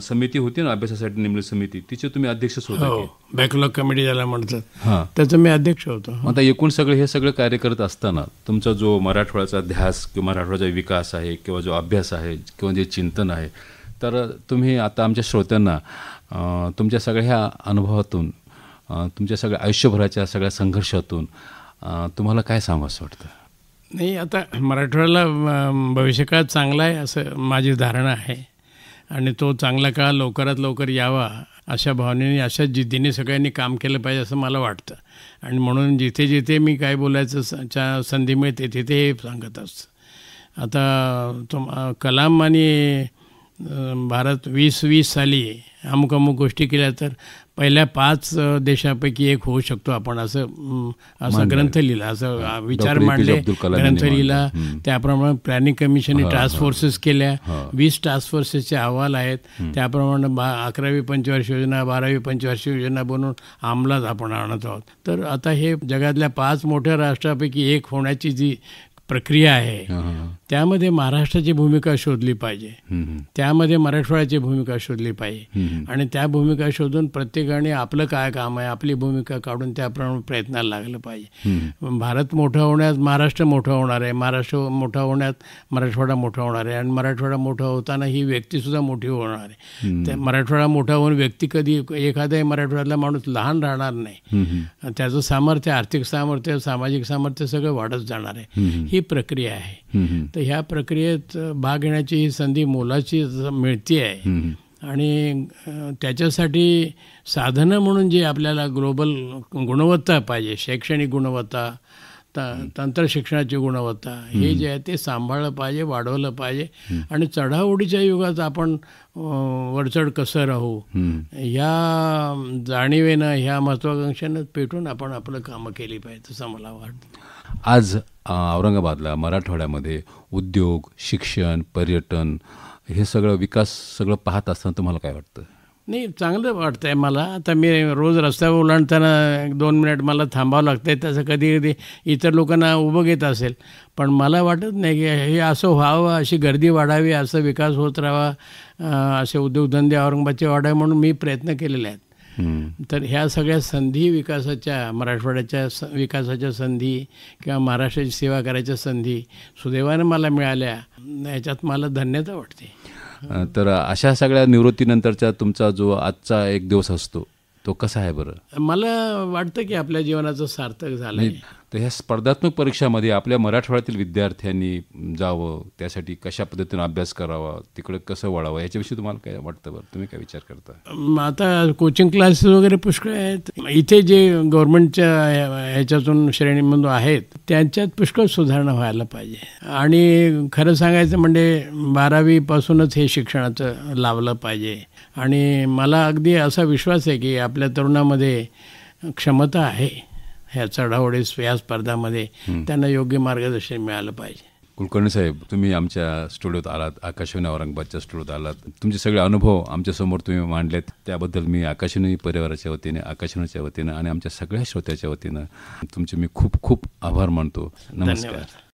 समिती होती ना, अभ्यासासाठी नेमलेली समिती, तिचे तुम्ही अध्यक्षच होते. बॅकलॉग कमिटी ज्याला म्हणतात, त्याचं मी अध्यक्ष होतो. आता एकूण हे सगळं कार्य करत असताना तुमचा जो मराठवाड्याचा ध्यास किंवा मराठवाड्याचा विकास आहे किंवा जो अभ्यास आहे किंवा जे चिंतन आहे, तर तुम्ही आता आमच्या श्रोत्यांना तुमच्या सगळ्या अनुभवातून, तुमच्या सगळ्या आयुष्यभराच्या सगळ्या संघर्षातून तुम्हाला काय सांगू असं वाटतं? नाही, आता मराठवाड्याला भविष्यकाळ चांगला आहे असं माझी धारणा आहे आणि तो चांगला काळ लवकरात लवकर यावा अशा भावनेने, अशा जिद्दीने सगळ्यांनी काम केलं पाहिजे असं मला वाटतं. आणि म्हणून जिथे जिथे मी काय बोलायचं संधी मिळते तिथे हे सांगत असतं. आता कलाम आणि भारत 2020 साली अमुक गोष्टी केल्या तर पहिल्या 5 देशापैकी एक होऊ शकतो आपण, असं ग्रंथ लिहिला, असं विचार मांडले, ग्रंथ लिहिला. त्याप्रमाणे प्लॅनिंग कमिशनने टास्क फोर्सेस केल्या, 20 टास्क फोर्सेसचे अहवाल आहेत. त्याप्रमाणे 11वी पंचवार्षिक योजना, 12वी पंचवार्षिक योजना बनवून अंमलात आपण आणत आहोत. तर आता हे जगातल्या 5 मोठ्या राष्ट्रापैकी एक होण्याची जी प्रक्रिया आहे, त्यामध्ये महाराष्ट्राची भूमिका शोधली पाहिजे, त्यामध्ये मराठवाड्याची भूमिका शोधली पाहिजे. आणि त्या भूमिका शोधून प्रत्येकाने आपलं काय काम आहे, आपली भूमिका काढून त्याप्रमाणे प्रयत्नाला लागलं पाहिजे. भारत मोठा होण्यात महाराष्ट्र मोठा होणार आहे, महाराष्ट्र मोठा होण्यात मराठवाडा मोठा होणार आहे, आणि मराठवाडा मोठा होताना ही व्यक्तीसुद्धा मोठी होणार आहे. त्या मराठवाडा मोठा होऊन व्यक्ती कधी, एखादाही मराठवाड्यातला माणूस लहान राहणार नाही, त्याचं सामर्थ्य, आर्थिक सामर्थ्य, सामाजिक सामर्थ्य सगळं वाढत जाणार आहे. ही प्रक्रिया आहे. तर ह्या प्रक्रियेत भाग घेण्याची ही संधी मोलाची मिळते आहे. आणि त्याच्यासाठी साधनं म्हणून जे आपल्याला ग्लोबल गुणवत्ता पाहिजे, शैक्षणिक गुणवत्ता, तंत्रशिक्षणाची गुणवत्ता, हे जे आहे ते सांभाळलं पाहिजे, वाढवलं पाहिजे. आणि चढाओढीच्या युगात आपण वरचढ कसं राहू, ह्या जाणीवेनं, ह्या महत्त्वाकांक्षेनं पेटून आपण आपलं कामं केली पाहिजे असं मला वाटतं. आज औरंगाबादला, मराठवाड्यामध्ये उद्योग, शिक्षण, पर्यटन, हे सगळं विकास सगळं पाहत असताना तुम्हाला काय वाटतं? नाही, चांगलं वाटतं आहे मला. आता मी रोज रस्त्यावर ओलांडताना 2 मिनिट मला थांबावं लागतं आहे. त्याचं कधी कधी इतर लोकांना उभं घेत असेल, पण मला वाटत नाही की हे असं व्हावं, अशी गर्दी वाढावी, असं विकास होत राहावा, असे उद्योगधंदे औरंगाबादचे वाढावे म्हणून मी प्रयत्न केलेले आहेत. तर ह्या सगळ्या संधी विकासाच्या, मराठवाड्याच्या विकासाच्या संधी किंवा महाराष्ट्राची सेवा करायच्या संधी सुदैवानं मला मिळाल्या, याच्यात मला धन्यता वाटते. तर अशा सगळ्या निवृत्तीनंतरचा तुमचा जो आजचा एक दिवस असतो तो कसा आहे बरं? मला वाटतं की आपल्या जीवनाचं सार्थक झालं आहे. तर ह्या स्पर्धात्मक परीक्षामध्ये आपल्या मराठवाड्यातील विद्यार्थ्यांनी जावं, त्यासाठी कशा पद्धतीनं अभ्यास करावा, तिकडे कसं वळावं, याच्याविषयी तुम्हाला काय वाटतं बरं? तुम्ही काय विचार करता? आता कोचिंग क्लासेस वगैरे पुष्कळ आहेत. इथे जे गव्हर्नमेंटच्या ह्याच्यातून श्रेणीमधून आहेत त्यांच्यात पुष्कळ सुधारणा व्हायला पाहिजे. आणि खरं सांगायचं म्हणजे 12वीपासूनच हे शिक्षणाचं लावलं पाहिजे. आणि मला अगदी असा विश्वास आहे की आपल्या तरुणामध्ये क्षमता आहे ह्या चढाओढी या स्पर्धामध्ये, त्यांना योग्य मार्गदर्शन मिळालं पाहिजे. कुलकर्णी साहेब, तुम्ही आमच्या स्टुडिओत आलात, आकाशवाणी औरंगाबादच्या स्टुडिओत आलात, तुमचे सगळे अनुभव आमच्यासमोर तुम्ही मांडलेत, त्याबद्दल मी आकाशवाणी परिवाराच्या वतीने, आकाशवाणीच्या वतीनं आणि आमच्या सगळ्या श्रोत्याच्या वतीनं तुमचे मी खूप खूप आभार मानतो. नमस्कार.